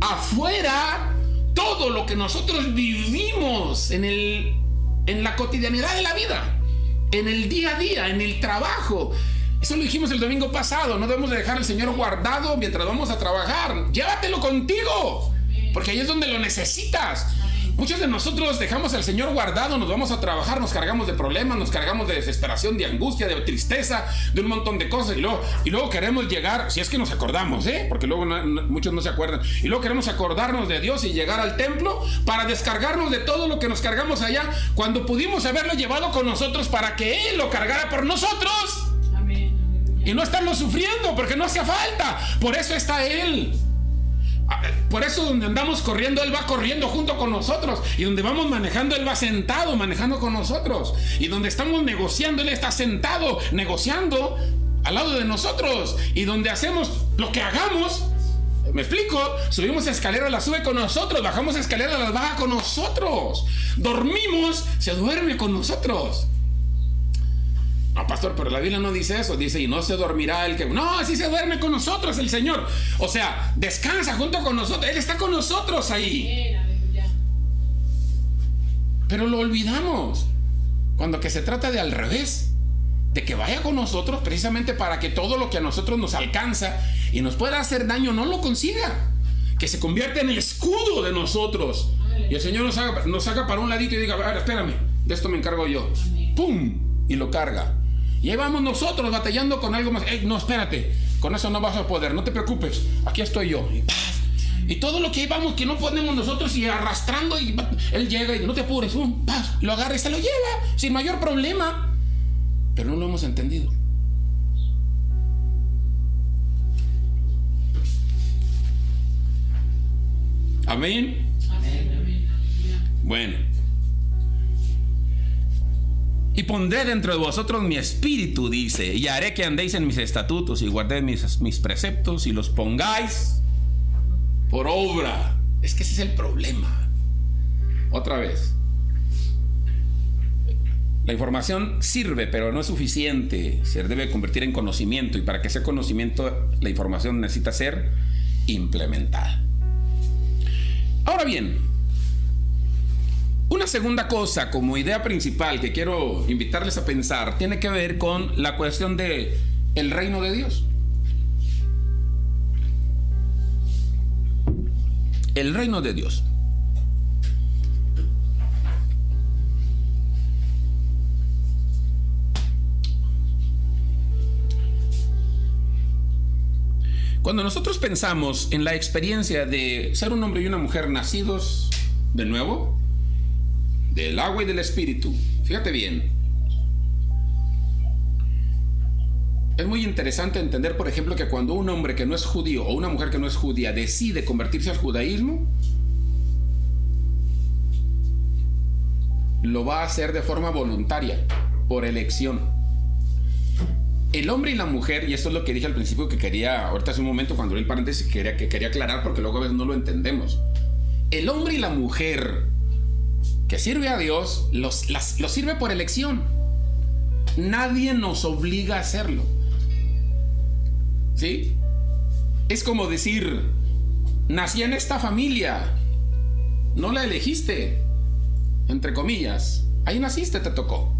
afuera todo lo que nosotros vivimos en la cotidianidad de la vida, en el día a día, en el trabajo. Eso lo dijimos el domingo pasado. No debemos de dejar al Señor guardado mientras vamos a trabajar. Llévatelo contigo, porque ahí es donde lo necesitas. Muchos de nosotros dejamos al Señor guardado, nos vamos a trabajar, nos cargamos de problemas, nos cargamos de desesperación, de angustia, de tristeza, de un montón de cosas, y luego queremos llegar, si es que nos acordamos, porque luego muchos no se acuerdan, y luego queremos acordarnos de Dios y llegar al templo para descargarnos de todo lo que nos cargamos allá, cuando pudimos haberlo llevado con nosotros para que Él lo cargara por nosotros. Y no estarlo sufriendo, porque no hacía falta. Por eso está Él. Por eso donde andamos corriendo, Él va corriendo junto con nosotros. Y donde vamos manejando, Él va sentado manejando con nosotros. Y donde estamos negociando, Él está sentado negociando al lado de nosotros. Y donde hacemos lo que hagamos, ¿me explico? Subimos escaleras, las sube con nosotros. Bajamos escaleras, las baja con nosotros. Dormimos, se duerme con nosotros. No, pastor, pero la Biblia no dice eso. Dice, y no se dormirá el que... No, así se duerme con nosotros el Señor. O sea, descansa junto con nosotros. Él está con nosotros ahí. Pero lo olvidamos. Cuando que se trata de al revés, de que vaya con nosotros precisamente para que todo lo que a nosotros nos alcanza y nos pueda hacer daño no lo consiga. Que se convierta en el escudo de nosotros. Y el Señor nos saca para un ladito y diga, a ver, espérame, de esto me encargo yo. ¡Pum! Y lo carga. Y ahí vamos nosotros batallando con algo más. No, espérate, con eso no vas a poder, no te preocupes, aquí estoy yo. Y todo lo que vamos que no podemos nosotros y arrastrando, y Él llega y no te apures, lo agarra y se lo lleva sin mayor problema. Pero no lo hemos entendido. Amén. Bueno. Y pondré dentro de vosotros mi espíritu, dice, y haré que andéis en mis estatutos y guardéis mis preceptos y los pongáis por obra. Es que ese es el problema. Otra vez. La información sirve, pero no es suficiente. Se debe convertir en conocimiento, y para que sea conocimiento, la información necesita ser implementada. Ahora bien, una segunda cosa como idea principal que quiero invitarles a pensar tiene que ver con la cuestión de el reino de Dios. El reino de Dios. Cuando nosotros pensamos en la experiencia de ser un hombre y una mujer nacidos de nuevo, del agua y del espíritu, fíjate bien, es muy interesante entender, por ejemplo, que cuando un hombre que no es judío o una mujer que no es judía decide convertirse al judaísmo, lo va a hacer de forma voluntaria, por elección. El hombre y la mujer, y esto es lo que dije al principio que quería, ahorita hace un momento cuando abrí el paréntesis, que quería aclarar porque luego a veces no lo entendemos. El hombre y la mujer que sirve a Dios, los sirve por elección. Nadie nos obliga a hacerlo. ¿Sí? Es como decir, nací en esta familia, no la elegiste, entre comillas, ahí naciste, te tocó.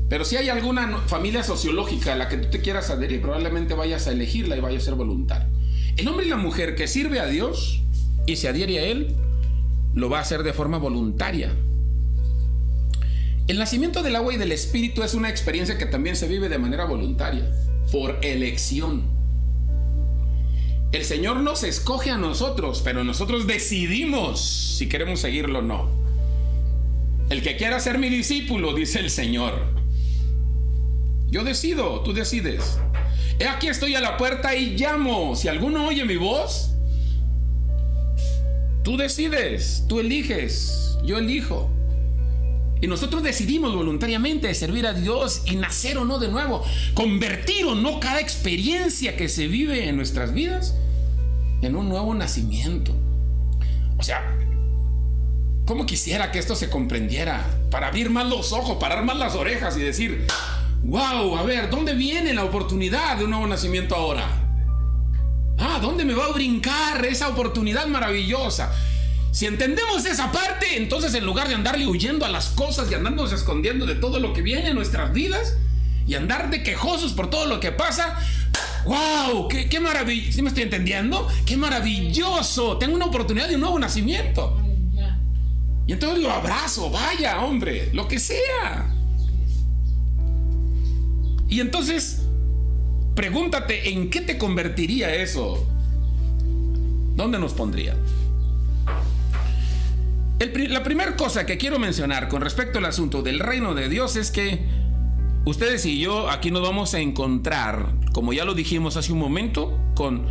Pero si hay alguna familia sociológica a la que tú te quieras adherir, probablemente vayas a elegirla y vayas a ser voluntario. El hombre y la mujer que sirve a Dios y se adhiere a Él, lo va a hacer de forma voluntaria. El nacimiento del agua y del espíritu es una experiencia que también se vive de manera voluntaria, por elección. El Señor nos escoge a nosotros, pero nosotros decidimos si queremos seguirlo o no. El que quiera ser mi discípulo, dice el Señor, yo decido, tú decides. He aquí estoy a la puerta y llamo. Si alguno oye mi voz, tú decides, tú eliges, yo elijo. Y nosotros decidimos voluntariamente servir a Dios y nacer o no de nuevo, convertir o no cada experiencia que se vive en nuestras vidas en un nuevo nacimiento. O sea, ¿cómo quisiera que esto se comprendiera? Para abrir más los ojos, parar más las orejas y decir, wow, a ver, ¿dónde viene la oportunidad de un nuevo nacimiento ahora? ¿Dónde me va a brincar esa oportunidad maravillosa? Si entendemos esa parte, entonces en lugar de andarle huyendo a las cosas y andarnos escondiendo de todo lo que viene en nuestras vidas y andar de quejosos por todo lo que pasa, ¡wow! ¡Qué maravilloso! ¿Sí me estoy entendiendo? ¡Qué maravilloso! Tengo una oportunidad de un nuevo nacimiento. Y entonces lo abrazo, vaya, hombre, lo que sea. Y entonces, pregúntate, ¿en qué te convertiría eso? ¿Dónde nos pondría? La primera cosa que quiero mencionar con respecto al asunto del reino de Dios es que ustedes y yo aquí nos vamos a encontrar, como ya lo dijimos hace un momento, con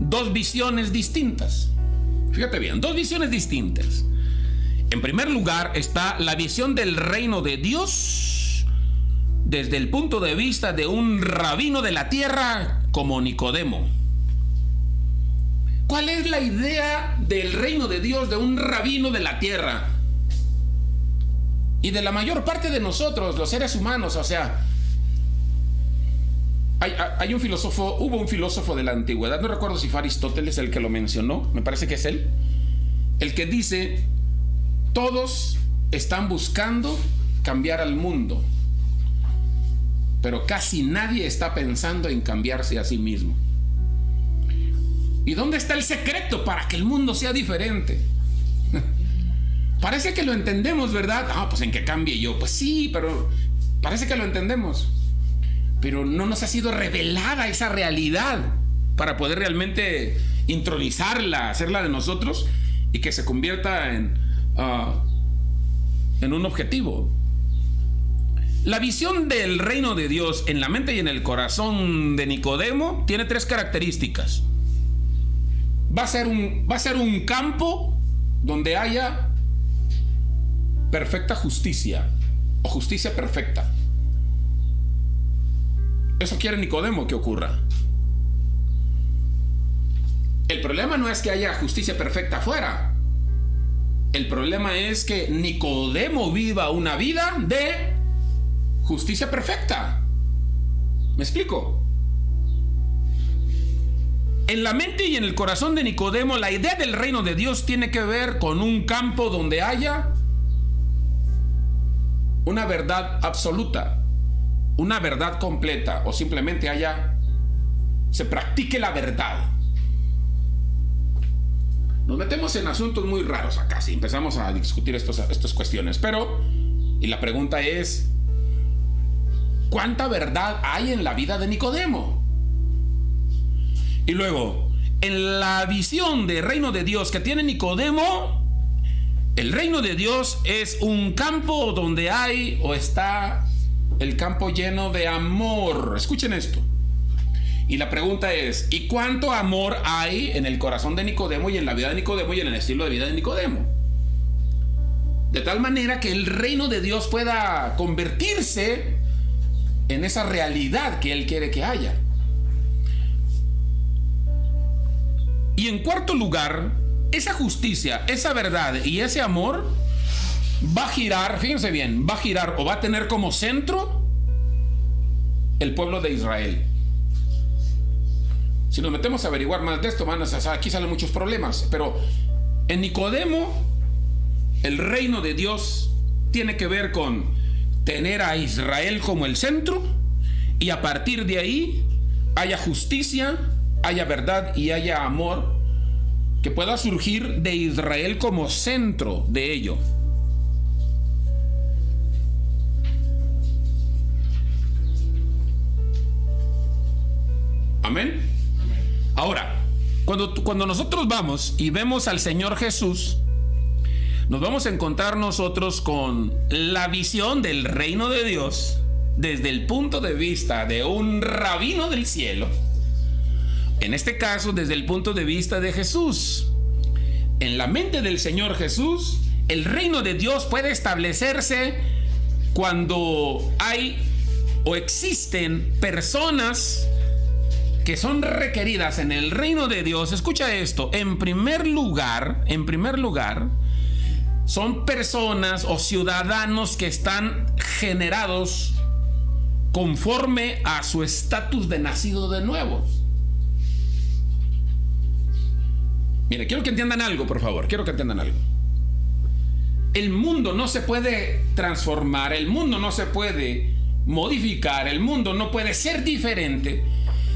dos visiones distintas. Fíjate bien, dos visiones distintas. En primer lugar está la visión del reino de Dios desde el punto de vista de un rabino de la tierra como Nicodemo. ¿Cuál es la idea del reino de Dios de un rabino de la tierra? Y de la mayor parte de nosotros, los seres humanos, o sea, hubo un filósofo de la antigüedad, no recuerdo si fue Aristóteles el que lo mencionó, me parece que es él, el que dice, todos están buscando cambiar al mundo, pero casi nadie está pensando en cambiarse a sí mismo. ¿Y dónde está el secreto para que el mundo sea diferente? Parece que lo entendemos, ¿verdad? Pues en que cambie yo. Pues sí, pero parece que lo entendemos. Pero no nos ha sido revelada esa realidad para poder realmente intronizarla, hacerla de nosotros y que se convierta en un objetivo. La visión del reino de Dios en la mente y en el corazón de Nicodemo tiene tres características. Va a ser un campo donde haya perfecta justicia o justicia perfecta. Eso quiere Nicodemo que ocurra. El problema no es que haya justicia perfecta afuera. El problema es que Nicodemo viva una vida de justicia perfecta. ¿Me explico? En la mente y en el corazón de Nicodemo, la idea del reino de Dios tiene que ver con un campo donde haya una verdad absoluta, una verdad completa, o simplemente se practique la verdad. Nos metemos en asuntos muy raros acá, si empezamos a discutir estas cuestiones, y la pregunta es, ¿cuánta verdad hay en la vida de Nicodemo? Y luego, en la visión del reino de Dios que tiene Nicodemo, el reino de Dios es un campo donde hay o está el campo lleno de amor. Escuchen esto. Y la pregunta es, ¿y cuánto amor hay en el corazón de Nicodemo y en la vida de Nicodemo y en el estilo de vida de Nicodemo? De tal manera que el reino de Dios pueda convertirse en esa realidad que Él quiere que haya. Y en cuarto lugar, esa justicia, esa verdad y ese amor va a girar, fíjense bien, va a girar o va a tener como centro el pueblo de Israel. Si nos metemos a averiguar más de esto, aquí salen muchos problemas. Pero en Nicodemo, el reino de Dios tiene que ver con tener a Israel como el centro, y a partir de ahí haya justicia, haya verdad y haya amor que pueda surgir de Israel como centro de ello. Amén. Ahora, cuando nosotros vamos y vemos al Señor Jesús, nos vamos a encontrar nosotros con la visión del reino de Dios desde el punto de vista de un rabino del cielo. En este caso, desde el punto de vista de Jesús. En la mente del Señor Jesús, el reino de Dios puede establecerse cuando hay o existen personas que son requeridas en el reino de Dios. Escucha esto. En primer lugar, son personas o ciudadanos que están generados conforme a su estatus de nacido de nuevo. Mire, quiero que entiendan algo, por favor. Quiero que entiendan algo. El mundo no se puede transformar, el mundo no se puede modificar, el mundo no puede ser diferente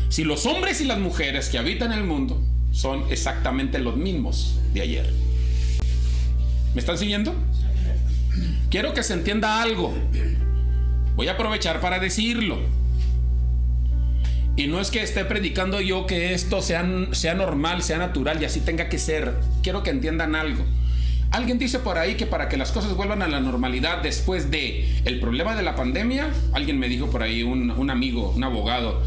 si los hombres y las mujeres que habitan el mundo son exactamente los mismos de ayer. ¿Me están siguiendo? Quiero que se entienda algo. Voy a aprovechar para decirlo. Y no es que esté predicando yo que esto sea normal, sea natural y así tenga que ser. Quiero que entiendan algo. Alguien dice por ahí que para que las cosas vuelvan a la normalidad después de el problema de la pandemia, alguien me dijo por ahí, un amigo, un abogado,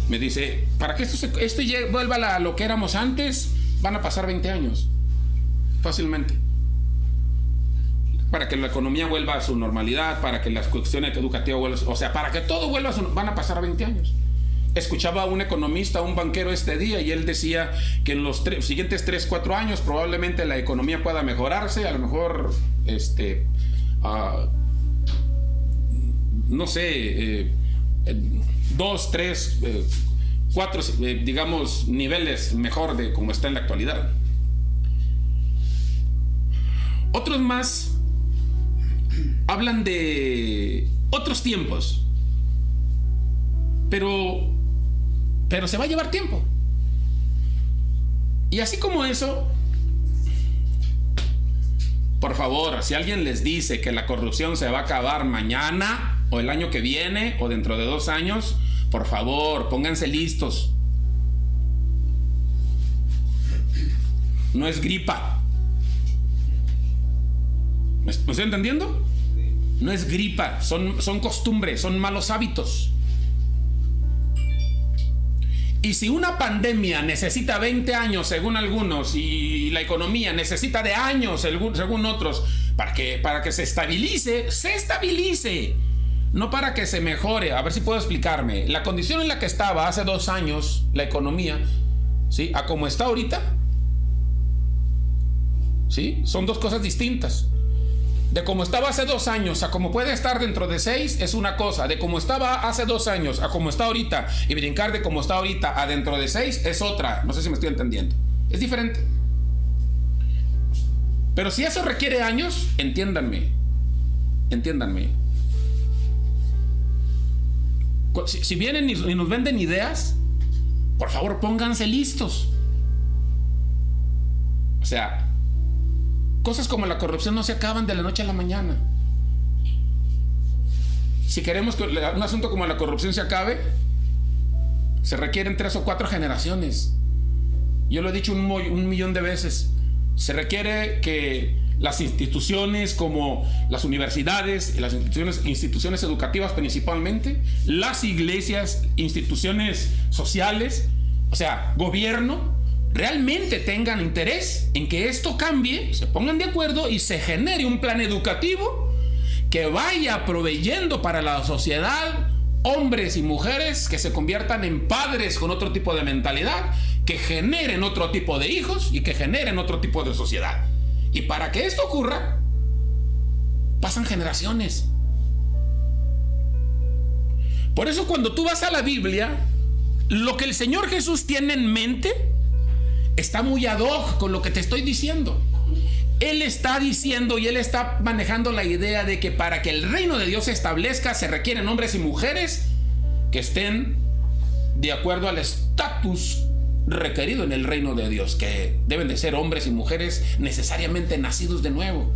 me dice, para que esto vuelva a lo que éramos antes, van a pasar 20 años. Fácilmente. Para que la economía vuelva a su normalidad, para que las cuestiones educativas vuelvan, o sea, para que todo vuelva a van a pasar 20 años. Escuchaba a un economista, a un banquero este día, y él decía que en los siguientes 3-4 años probablemente la economía pueda mejorarse, a lo mejor, no sé, 2, 3, 4, digamos, niveles mejor de como está en la actualidad. Otros más hablan de otros tiempos, pero se va a llevar tiempo. Y así como eso, por favor, si alguien les dice que la corrupción se va a acabar mañana o el año que viene o dentro de 2 años, por favor, pónganse listos. No es gripa. ¿Me estoy entendiendo? No es gripa, son costumbres, son malos hábitos. Y si una pandemia necesita 20 años según algunos y la economía necesita de años según otros para que se estabilice, no para que se mejore. A ver si puedo explicarme. La condición en la que estaba hace 2 años la economía, ¿sí?, a como está ahorita, ¿sí?, son 2 cosas distintas. De como estaba hace 2 años a como puede estar dentro de 6 es una cosa. De como estaba hace 2 años a como está ahorita y brincar de como está ahorita a dentro de 6 es otra. No sé si me estoy entendiendo. Es diferente. Pero si eso requiere años, entiéndanme. Si vienen y nos venden ideas, por favor pónganse listos. O sea, cosas como la corrupción no se acaban de la noche a la mañana. Si queremos que un asunto como la corrupción se acabe, se requieren 3 o 4 generaciones. Yo lo he dicho un millón de veces. Se requiere que las instituciones como las universidades, las instituciones educativas principalmente, las iglesias, instituciones sociales, o sea, gobierno, realmente tengan interés en que esto cambie, se pongan de acuerdo y se genere un plan educativo que vaya proveyendo para la sociedad hombres y mujeres que se conviertan en padres con otro tipo de mentalidad, que generen otro tipo de hijos y que generen otro tipo de sociedad. Y para que esto ocurra, pasan generaciones. Por eso cuando tú vas a la Biblia, lo que el Señor Jesús tiene en mente está muy ad hoc con lo que te estoy diciendo. Él está diciendo y Él está manejando la idea de que para que el reino de Dios se establezca se requieren hombres y mujeres que estén de acuerdo al estatus requerido en el reino de Dios, que deben de ser hombres y mujeres necesariamente nacidos de nuevo.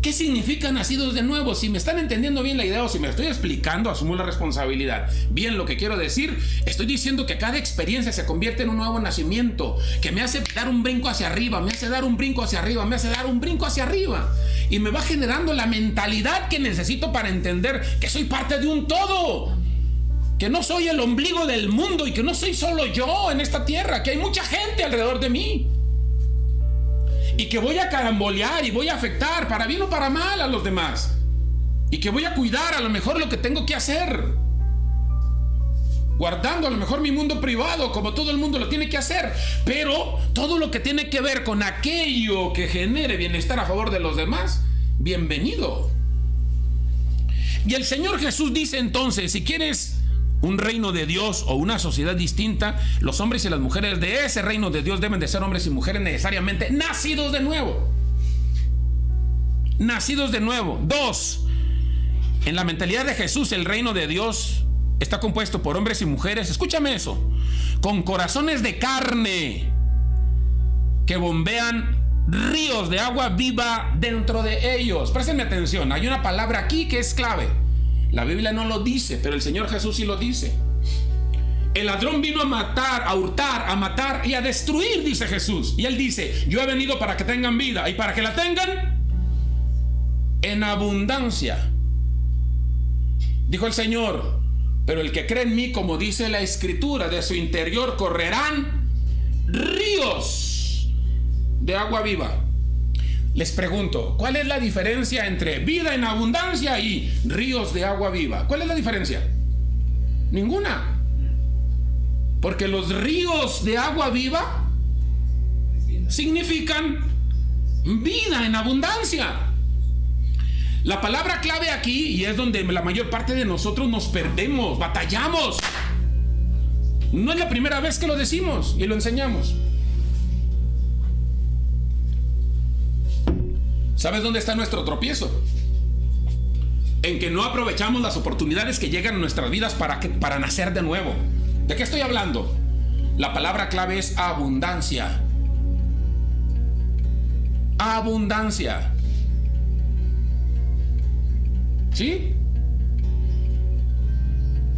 ¿Qué significa nacidos de nuevo? Si me están entendiendo bien la idea o si me estoy explicando, asumo la responsabilidad. Bien, lo que quiero decir, estoy diciendo que cada experiencia se convierte en un nuevo nacimiento, que me hace dar un brinco hacia arriba, me hace dar un brinco hacia arriba, me hace dar un brinco hacia arriba. Y me va generando la mentalidad que necesito para entender que soy parte de un todo, que no soy el ombligo del mundo y que no soy solo yo en esta tierra, que hay mucha gente alrededor de mí. Y que voy a carambolear y voy a afectar para bien o para mal a los demás. Y que voy a cuidar a lo mejor lo que tengo que hacer, guardando a lo mejor mi mundo privado como todo el mundo lo tiene que hacer. Pero todo lo que tiene que ver con aquello que genere bienestar a favor de los demás, bienvenido. Y el Señor Jesús dice entonces, si quieres un reino de Dios o una sociedad distinta, los hombres y las mujeres de ese reino de Dios deben de ser hombres y mujeres necesariamente nacidos de nuevo. Nacidos de nuevo. 2. En la mentalidad de Jesús, el reino de Dios está compuesto por hombres y mujeres, escúchame eso, con corazones de carne que bombean ríos de agua viva dentro de ellos. Préstenme atención, hay una palabra aquí que es clave. La Biblia no lo dice, pero el Señor Jesús sí lo dice. El ladrón vino a matar, a hurtar, a matar y a destruir, dice Jesús. Y Él dice, yo he venido para que tengan vida y para que la tengan en abundancia. Dijo el Señor, pero el que cree en mí, como dice la Escritura, de su interior correrán ríos de agua viva. Les pregunto, ¿cuál es la diferencia entre vida en abundancia y ríos de agua viva? ¿Cuál es la diferencia? Ninguna. Porque los ríos de agua viva significan vida en abundancia. La palabra clave aquí, y es donde la mayor parte de nosotros nos perdemos, batallamos. No es la primera vez que lo decimos y lo enseñamos. ¿Sabes dónde está nuestro tropiezo? En que no aprovechamos las oportunidades que llegan a nuestras vidas para nacer de nuevo. ¿De qué estoy hablando? La palabra clave es abundancia. Abundancia. ¿Sí?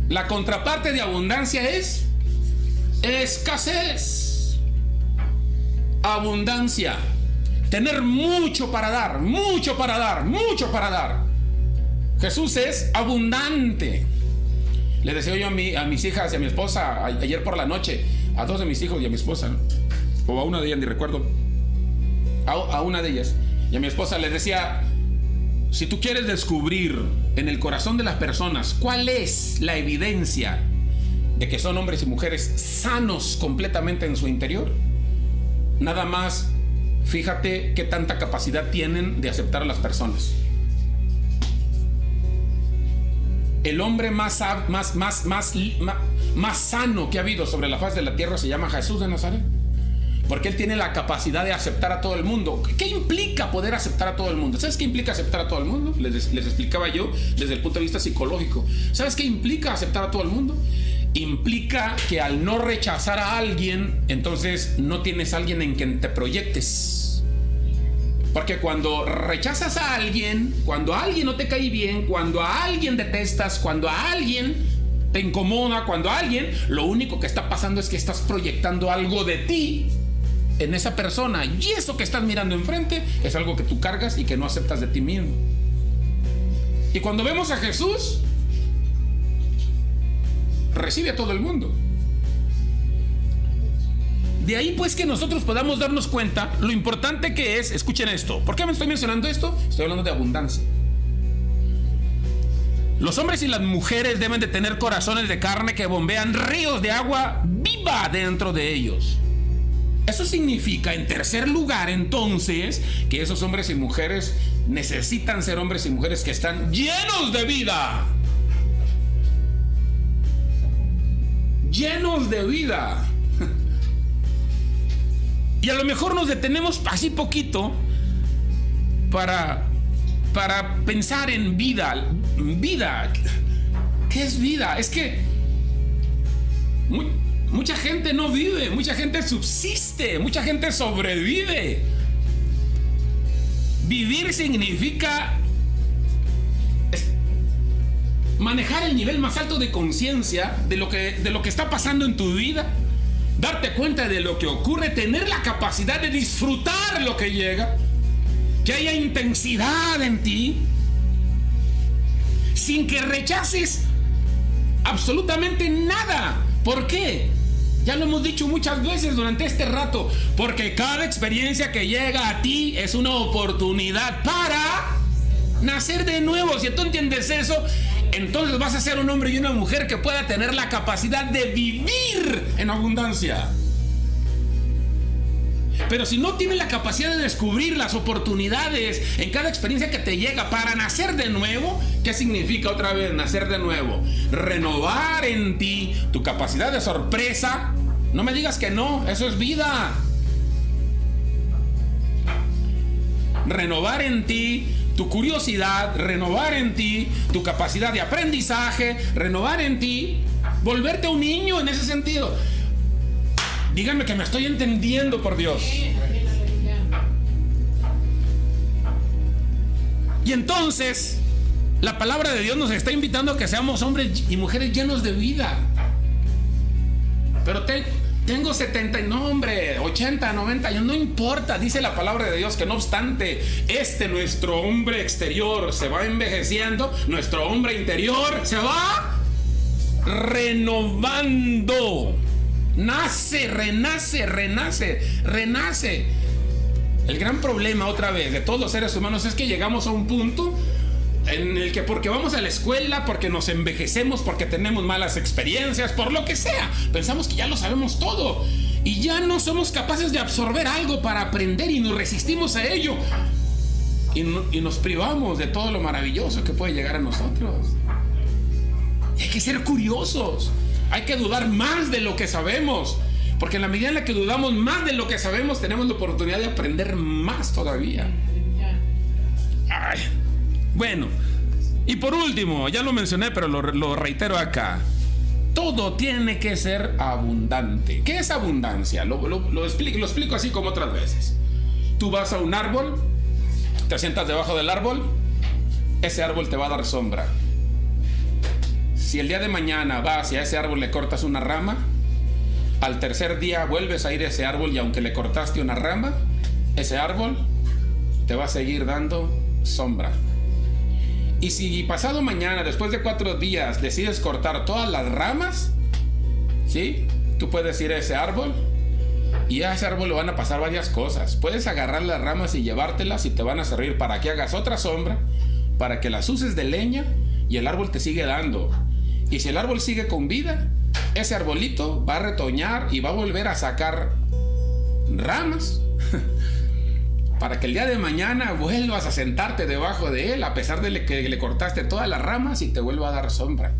La contraparte de abundancia es escasez. Abundancia. Tener mucho para dar, mucho para dar, mucho para dar. Jesús es abundante. Le decía yo a mis hijas y a mi esposa ayer por la noche, a 2 de mis hijos y a mi esposa, ¿no? O a una de ellas, ni recuerdo, a una de ellas, y a mi esposa les decía, si tú quieres descubrir en el corazón de las personas cuál es la evidencia de que son hombres y mujeres sanos completamente en su interior, nada más fíjate qué tanta capacidad tienen de aceptar a las personas. El hombre más sano que ha habido sobre la faz de la tierra se llama Jesús de Nazaret, porque Él tiene la capacidad de aceptar a todo el mundo. ¿Qué implica poder aceptar a todo el mundo? ¿Sabes qué implica aceptar a todo el mundo? Les explicaba yo desde el punto de vista psicológico. ¿Sabes qué implica aceptar a todo el mundo? Implica que al no rechazar a alguien, entonces no tienes a alguien en quien te proyectes. Porque cuando rechazas a alguien, cuando a alguien no te cae bien, cuando a alguien detestas, cuando a alguien te incomoda cuando alguien, lo único que está pasando es que estás proyectando algo de ti en esa persona, y eso que estás mirando enfrente es algo que tú cargas y que no aceptas de ti mismo. Y cuando vemos a Jesús, recibe a todo el mundo. De ahí pues que nosotros podamos darnos cuenta lo importante que es. Escuchen esto. ¿Por qué me estoy mencionando esto? Estoy hablando de abundancia. Los hombres y las mujeres deben de tener corazones de carne que bombean ríos de agua viva dentro de ellos. Eso significa, en tercer lugar, entonces, que esos hombres y mujeres necesitan ser hombres y mujeres que están llenos de vida. Llenos de vida. Y a lo mejor nos detenemos así poquito para pensar en vida. Vida. ¿Qué es vida? Es que mucha gente no vive, mucha gente subsiste, mucha gente sobrevive. Vivir significa manejar el nivel más alto de conciencia de lo que está pasando en tu vida, darte cuenta de lo que ocurre, tener la capacidad de disfrutar lo que llega, que haya intensidad en ti, sin que rechaces absolutamente nada. ¿Por qué? Ya lo hemos dicho muchas veces durante este rato, porque cada experiencia que llega a ti es una oportunidad para nacer de nuevo. Si tú entiendes eso, entonces vas a ser un hombre y una mujer que pueda tener la capacidad de vivir en abundancia. Pero si no tienes la capacidad de descubrir las oportunidades en cada experiencia que te llega para nacer de nuevo, ¿qué significa otra vez nacer de nuevo? Renovar en ti tu capacidad de sorpresa. No me digas que no, eso es vida. Renovar en ti tu curiosidad, renovar en ti tu capacidad de aprendizaje, renovar en ti, volverte un niño en ese sentido. Díganme que me estoy entendiendo, por Dios. Y entonces, la palabra de Dios nos está invitando a que seamos hombres y mujeres llenos de vida. Pero tengo 70, no hombre, 80, 90 años, no importa. Dice la palabra de Dios que no obstante, nuestro hombre exterior se va envejeciendo, nuestro hombre interior se va renovando. Nace, renace. El gran problema otra vez de todos los seres humanos es que llegamos a un punto en el que porque vamos a la escuela, porque nos envejecemos, porque tenemos malas experiencias, por lo que sea, pensamos que ya lo sabemos todo y ya no somos capaces de absorber algo para aprender y nos resistimos a ello y nos privamos de todo lo maravilloso que puede llegar a nosotros. Y hay que ser curiosos. Hay que dudar más de lo que sabemos, porque en la medida en la que dudamos más de lo que sabemos, tenemos la oportunidad de aprender más todavía. Ay. Bueno, y por último, ya lo mencioné, pero lo reitero acá. Todo tiene que ser abundante. ¿Qué es abundancia? Lo explico así como otras veces. Tú vas a un árbol, te sientas debajo del árbol, ese árbol te va a dar sombra. Si el día de mañana vas y a ese árbol le cortas una rama, al tercer día vuelves a ir a ese árbol y aunque le cortaste una rama, ese árbol te va a seguir dando sombra. Y si pasado mañana, después de 4 días, decides cortar todas las ramas, ¿sí? Tú puedes ir a ese árbol y a ese árbol le van a pasar varias cosas. Puedes agarrar las ramas y llevártelas y te van a servir para que hagas otra sombra, para que las uses de leña y el árbol te sigue dando. Y si el árbol sigue con vida, ese arbolito va a retoñar y va a volver a sacar ramas para que el día de mañana vuelvas a sentarte debajo de él, a pesar de que le cortaste todas las ramas y te vuelva a dar sombra.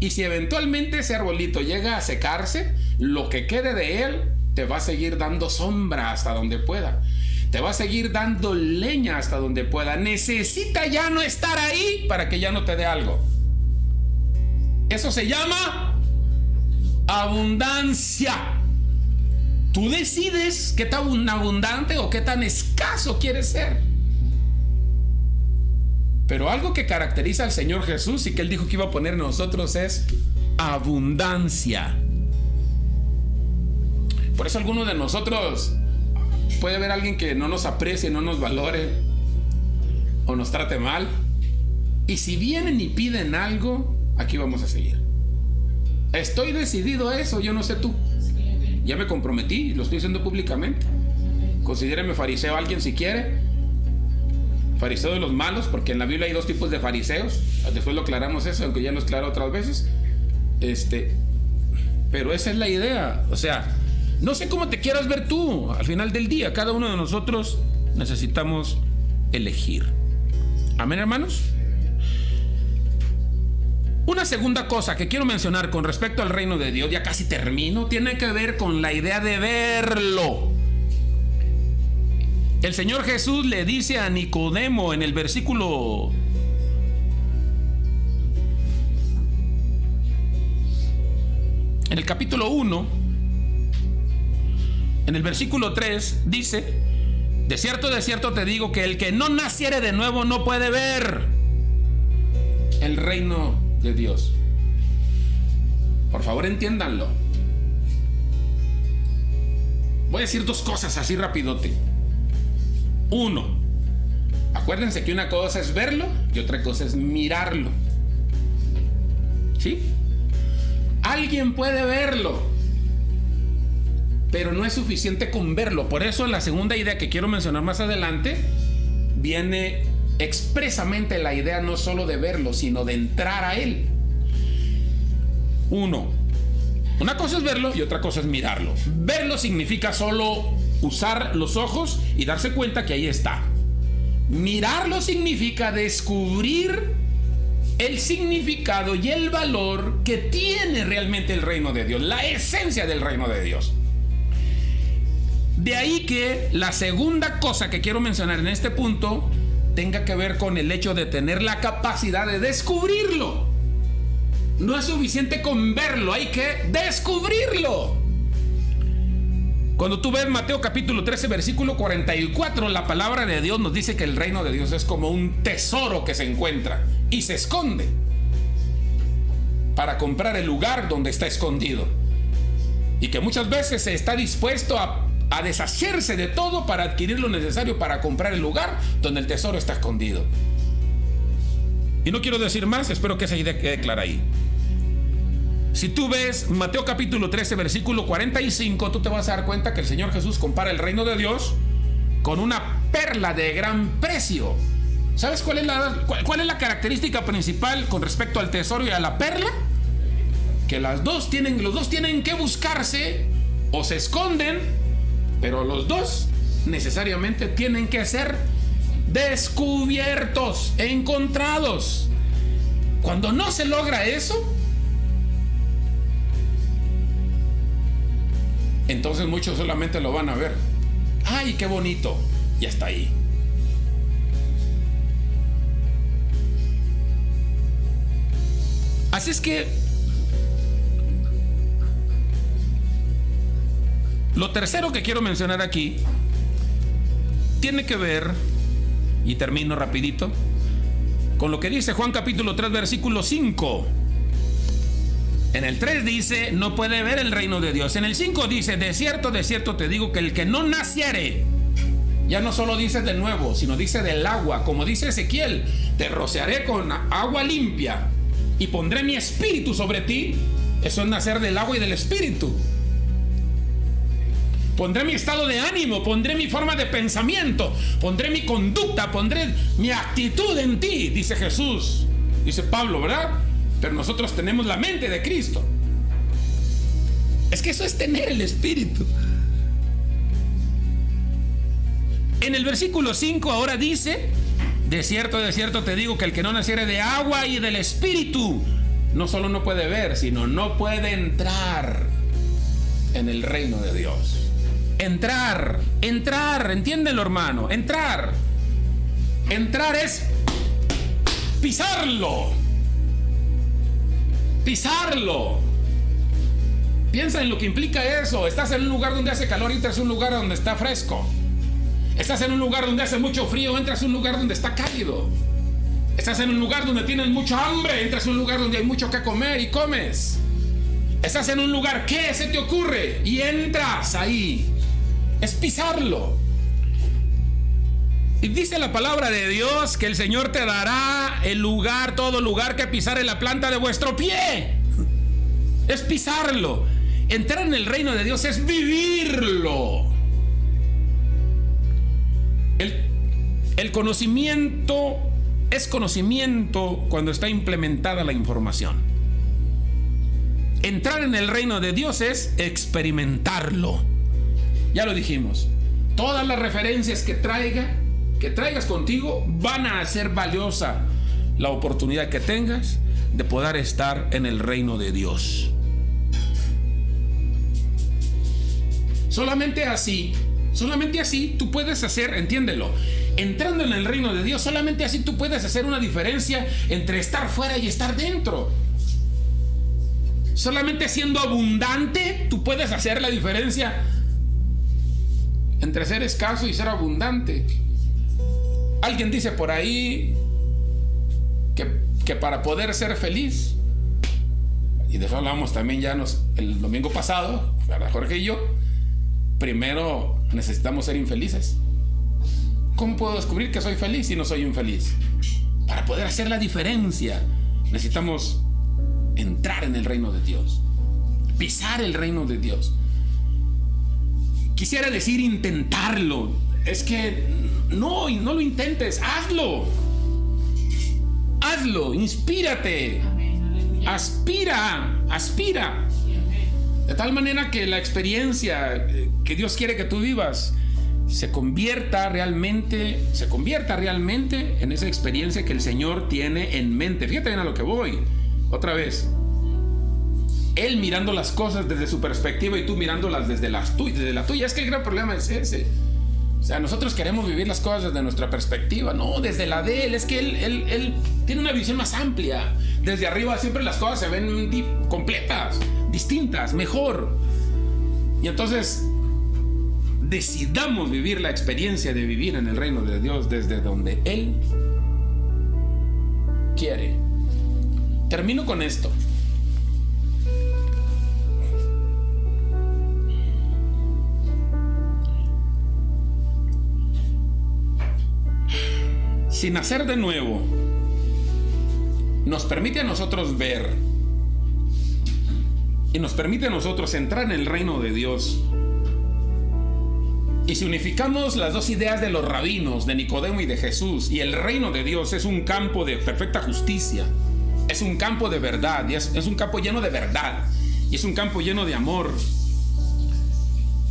Y si eventualmente ese arbolito llega a secarse, lo que quede de él te va a seguir dando sombra hasta donde pueda. Te va a seguir dando leña hasta donde pueda. Necesita ya no estar ahí para que ya no te dé algo. Eso se llama abundancia. Tú decides qué tan abundante o qué tan escaso quieres ser. Pero algo que caracteriza al Señor Jesús y que Él dijo que iba a poner en nosotros es abundancia. Por eso alguno de nosotros puede ver a alguien que no nos aprecie, no nos valore o nos trate mal, y si vienen y piden algo, aquí vamos a seguir. Estoy decidido a eso, yo no sé tú. Ya me comprometí, lo estoy diciendo públicamente. Considéreme fariseo a alguien si quiere. Fariseo de los malos, porque en la Biblia hay dos tipos de fariseos. Después lo aclaramos eso, aunque ya lo aclaré otras veces. Pero esa es la idea. O sea, no sé cómo te quieras ver tú. Al final del día, cada uno de nosotros necesitamos elegir. Amén, hermanos. Una segunda cosa que quiero mencionar con respecto al reino de Dios, ya casi termino, tiene que ver con la idea de verlo. El Señor Jesús le dice a Nicodemo en el versículo en el capítulo 1, en el versículo 3, dice: de cierto te digo que el que no naciere de nuevo no puede ver el reino de Dios. Por favor, entiéndanlo. Voy a decir dos cosas así rapidote. Uno, acuérdense que una cosa es verlo y otra cosa es mirarlo. ¿Sí? Alguien puede verlo, pero no es suficiente con verlo. Por eso la segunda idea que quiero mencionar más adelante viene expresamente la idea no solo de verlo, sino de entrar a él. Una cosa es verlo y otra cosa es mirarlo. Verlo significa solo usar los ojos y darse cuenta que ahí está. Mirarlo significa descubrir el significado y el valor que tiene realmente el reino de Dios, la esencia del reino de Dios. De ahí que la segunda cosa que quiero mencionar en este punto tenga que ver con el hecho de tener la capacidad de descubrirlo. No es suficiente con verlo, hay que descubrirlo. Cuando tú ves Mateo capítulo 13 versículo 44, la palabra de Dios nos dice que el reino de Dios es como un tesoro que se encuentra y se esconde para comprar el lugar donde está escondido, y que muchas veces se está dispuesto a deshacerse de todo para adquirir lo necesario para comprar el lugar donde el tesoro está escondido. Y no quiero decir más, espero que esa idea quede clara ahí. Si tú ves Mateo capítulo 13 versículo 45, tú te vas a dar cuenta que el Señor Jesús compara el reino de Dios con una perla de gran precio. ¿Sabes cuál es la característica principal con respecto al tesoro y a la perla? Que los dos tienen que buscarse o se esconden, pero los dos necesariamente tienen que ser descubiertos, encontrados. Cuando no se logra eso, entonces muchos solamente lo van a ver. ¡Ay, qué bonito! Y hasta ahí. Así es que lo tercero que quiero mencionar aquí tiene que ver, y termino rapidito, con lo que dice Juan capítulo 3 versículo 5. En el 3 dice: no puede ver el reino de Dios. En el 5 dice: de cierto te digo que el que no naciere, ya no solo dice de nuevo, sino dice del agua, como dice Ezequiel: te rociaré con agua limpia y pondré mi espíritu sobre ti. Eso es nacer del agua y del espíritu. Pondré mi estado de ánimo, pondré mi forma de pensamiento, pondré mi conducta, pondré mi actitud en ti, dice Jesús, dice Pablo, ¿verdad? Pero nosotros tenemos la mente de Cristo. Es que eso es tener el espíritu. En el versículo 5 ahora dice: de cierto te digo que el que no naciere de agua y del espíritu, no solo no puede ver, sino no puede entrar en el reino de Dios. Entrar, entiéndelo, hermano. Entrar es pisarlo. Piensa en lo que implica eso. Estás en un lugar donde hace calor y entras a un lugar donde está fresco. Estás en un lugar donde hace mucho frío, entras a un lugar donde está cálido. Estás en un lugar donde tienes mucha hambre, entras a un lugar donde hay mucho que comer y comes. Estás en un lugar, ¿qué se te ocurre? Y entras ahí. Es pisarlo. Y dice la palabra de Dios que el Señor te dará el lugar, todo lugar que pisar en la planta de vuestro pie. Es pisarlo. Entrar en el reino de Dios es vivirlo. El conocimiento es conocimiento cuando está implementada la información. Entrar en el reino de Dios es experimentarlo. Ya lo dijimos. Todas las referencias que traigas contigo van a hacer valiosa la oportunidad que tengas de poder estar en el reino de Dios. Solamente así tú puedes hacer, entiéndelo, entrando en el reino de Dios, solamente así tú puedes hacer una diferencia entre estar fuera y estar dentro. Solamente siendo abundante tú puedes hacer la diferencia entre ser escaso y ser abundante. Alguien dice por ahí que para poder ser feliz, y de eso hablamos también ya el domingo pasado, para Jorge y yo, primero necesitamos ser infelices. ¿Cómo puedo descubrir que soy feliz si no soy infeliz? Para poder hacer la diferencia necesitamos entrar en el reino de Dios, pisar el reino de Dios. Quisiera decir intentarlo. Es que no lo intentes, hazlo, inspírate, aspira. De tal manera que la experiencia que Dios quiere que tú vivas se convierta realmente en esa experiencia que el Señor tiene en mente. Fíjate bien a lo que voy. Otra vez, Él mirando las cosas desde su perspectiva y tú mirándolas desde la tuya. Es que el gran problema es ese. O sea, nosotros queremos vivir las cosas desde nuestra perspectiva, no desde la de Él. Es que Él tiene una visión más amplia. Desde arriba siempre las cosas se ven completas, distintas, mejor. Y entonces decidamos vivir la experiencia de vivir en el reino de Dios desde donde Él quiere. Termino con esto. Si nacer de nuevo nos permite a nosotros ver y nos permite a nosotros entrar en el reino de Dios, y si unificamos las dos ideas de los rabinos, de Nicodemo y de Jesús, y el reino de Dios es un campo de perfecta justicia, es un campo de verdad, y es un campo lleno de verdad, y es un campo lleno de amor.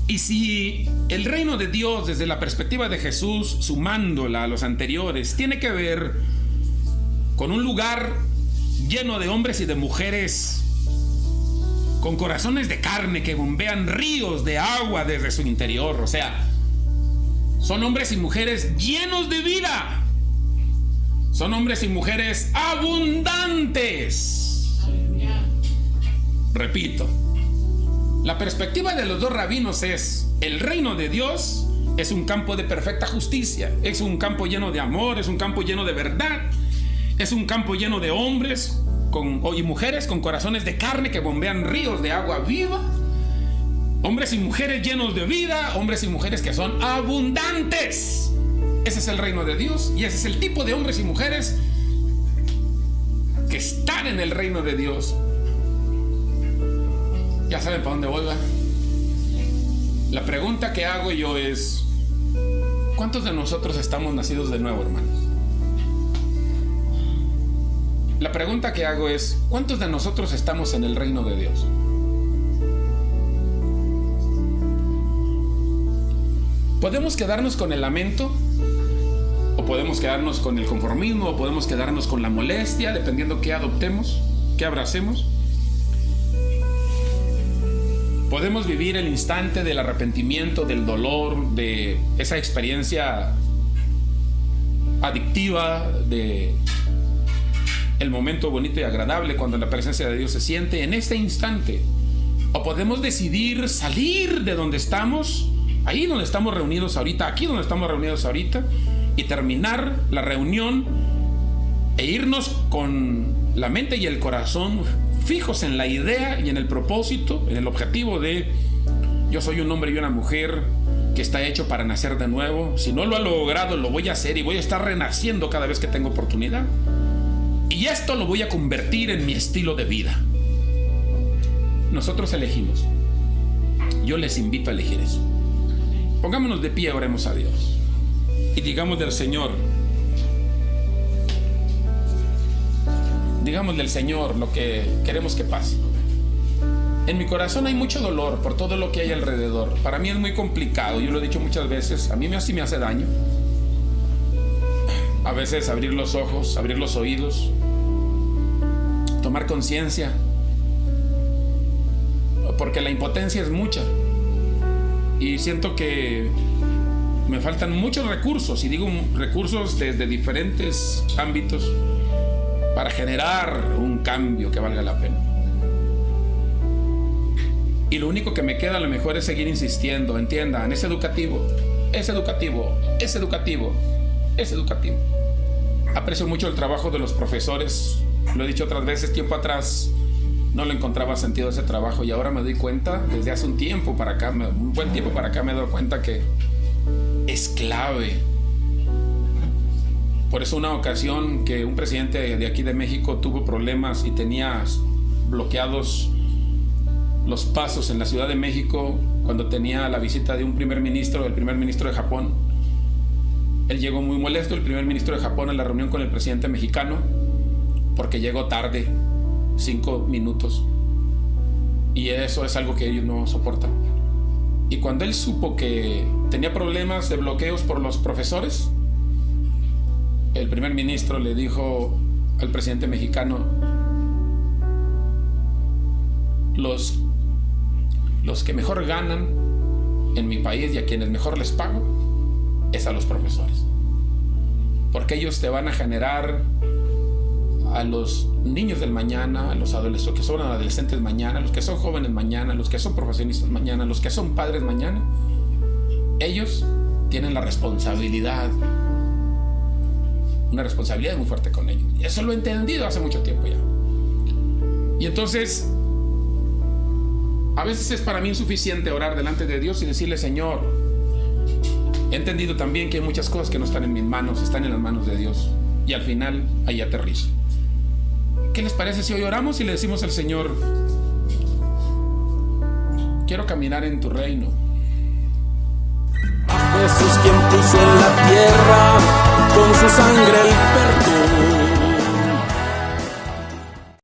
Y si el reino de Dios desde la perspectiva de Jesús, sumándola a los anteriores, tiene que ver con un lugar lleno de hombres y de mujeres con corazones de carne que bombean ríos de agua desde su interior, o sea, son hombres y mujeres llenos de vida, son hombres y mujeres abundantes. Repito, la perspectiva de los dos rabinos es: el reino de Dios es un campo de perfecta justicia, es un campo lleno de amor, es un campo lleno de verdad, es un campo lleno de hombres y mujeres con corazones de carne que bombean ríos de agua viva, hombres y mujeres llenos de vida, hombres y mujeres que son abundantes. Ese es el reino de Dios, y ese es el tipo de hombres y mujeres que están en el reino de Dios. Ya saben para dónde voy, ¿va? La pregunta que hago yo es: ¿cuántos de nosotros estamos nacidos de nuevo, hermanos? La pregunta que hago es: ¿cuántos de nosotros estamos en el reino de Dios? ¿Podemos quedarnos con el lamento? ¿O podemos quedarnos con el conformismo? ¿O podemos quedarnos con la molestia? Dependiendo qué adoptemos, qué abracemos. Podemos vivir el instante del arrepentimiento, del dolor, de esa experiencia adictiva, de el momento bonito y agradable cuando la presencia de Dios se siente en este instante. O podemos decidir salir de donde estamos, ahí donde estamos reunidos ahorita, aquí donde estamos reunidos ahorita, y terminar la reunión e irnos con la mente y el corazón fijos en la idea y en el propósito, en el objetivo de yo soy un hombre y una mujer que está hecho para nacer de nuevo. Si no lo ha logrado, lo voy a hacer y voy a estar renaciendo cada vez que tengo oportunidad. Y esto lo voy a convertir en mi estilo de vida. Nosotros elegimos. Yo les invito a elegir eso. Pongámonos de pie, oremos a Dios y digámosle al Señor, digámosle al Señor lo que queremos que pase. En mi corazón hay mucho dolor por todo lo que hay alrededor. Para mí es muy complicado, yo lo he dicho muchas veces. A mí sí me hace daño a veces abrir los ojos, abrir los oídos, tomar conciencia, porque la impotencia es mucha y siento que me faltan muchos recursos, y digo recursos desde diferentes ámbitos, para generar un cambio que valga la pena. Y lo único que me queda a lo mejor es seguir insistiendo. Entiendan, es educativo, es educativo, es educativo, es educativo. Aprecio mucho el trabajo de los profesores. Lo he dicho otras veces, tiempo atrás no le encontraba sentido a ese trabajo, y ahora me doy cuenta, desde hace un tiempo para acá, un buen tiempo para acá, me he dado cuenta que es clave. Por eso una ocasión que un presidente de aquí de México tuvo problemas y tenía bloqueados los pasos en la Ciudad de México cuando tenía la visita de un primer ministro, el primer ministro de Japón. Él llegó muy molesto, el primer ministro de Japón, a la reunión con el presidente mexicano, porque llegó tarde, 5 minutos. Y eso es algo que ellos no soportan. Y cuando él supo que tenía problemas de bloqueos por los profesores, el primer ministro le dijo al presidente mexicano: los que mejor ganan en mi país y a quienes mejor les pago es a los profesores, porque ellos te van a generar a los niños del mañana, a los adolescentes, los que son adolescentes mañana, los que son jóvenes mañana, los que son profesionistas mañana, los que son padres mañana. Ellos tienen la responsabilidad, una responsabilidad muy fuerte con ellos. Y eso lo he entendido hace mucho tiempo ya. Y entonces, a veces es para mí insuficiente orar delante de Dios y decirle: Señor, he entendido también que hay muchas cosas que no están en mis manos, están en las manos de Dios. Y al final, ahí aterrizo. ¿Qué les parece si hoy oramos y le decimos al Señor: quiero caminar en tu reino? A Jesús, quien puso en la tierra con su sangre el perdón.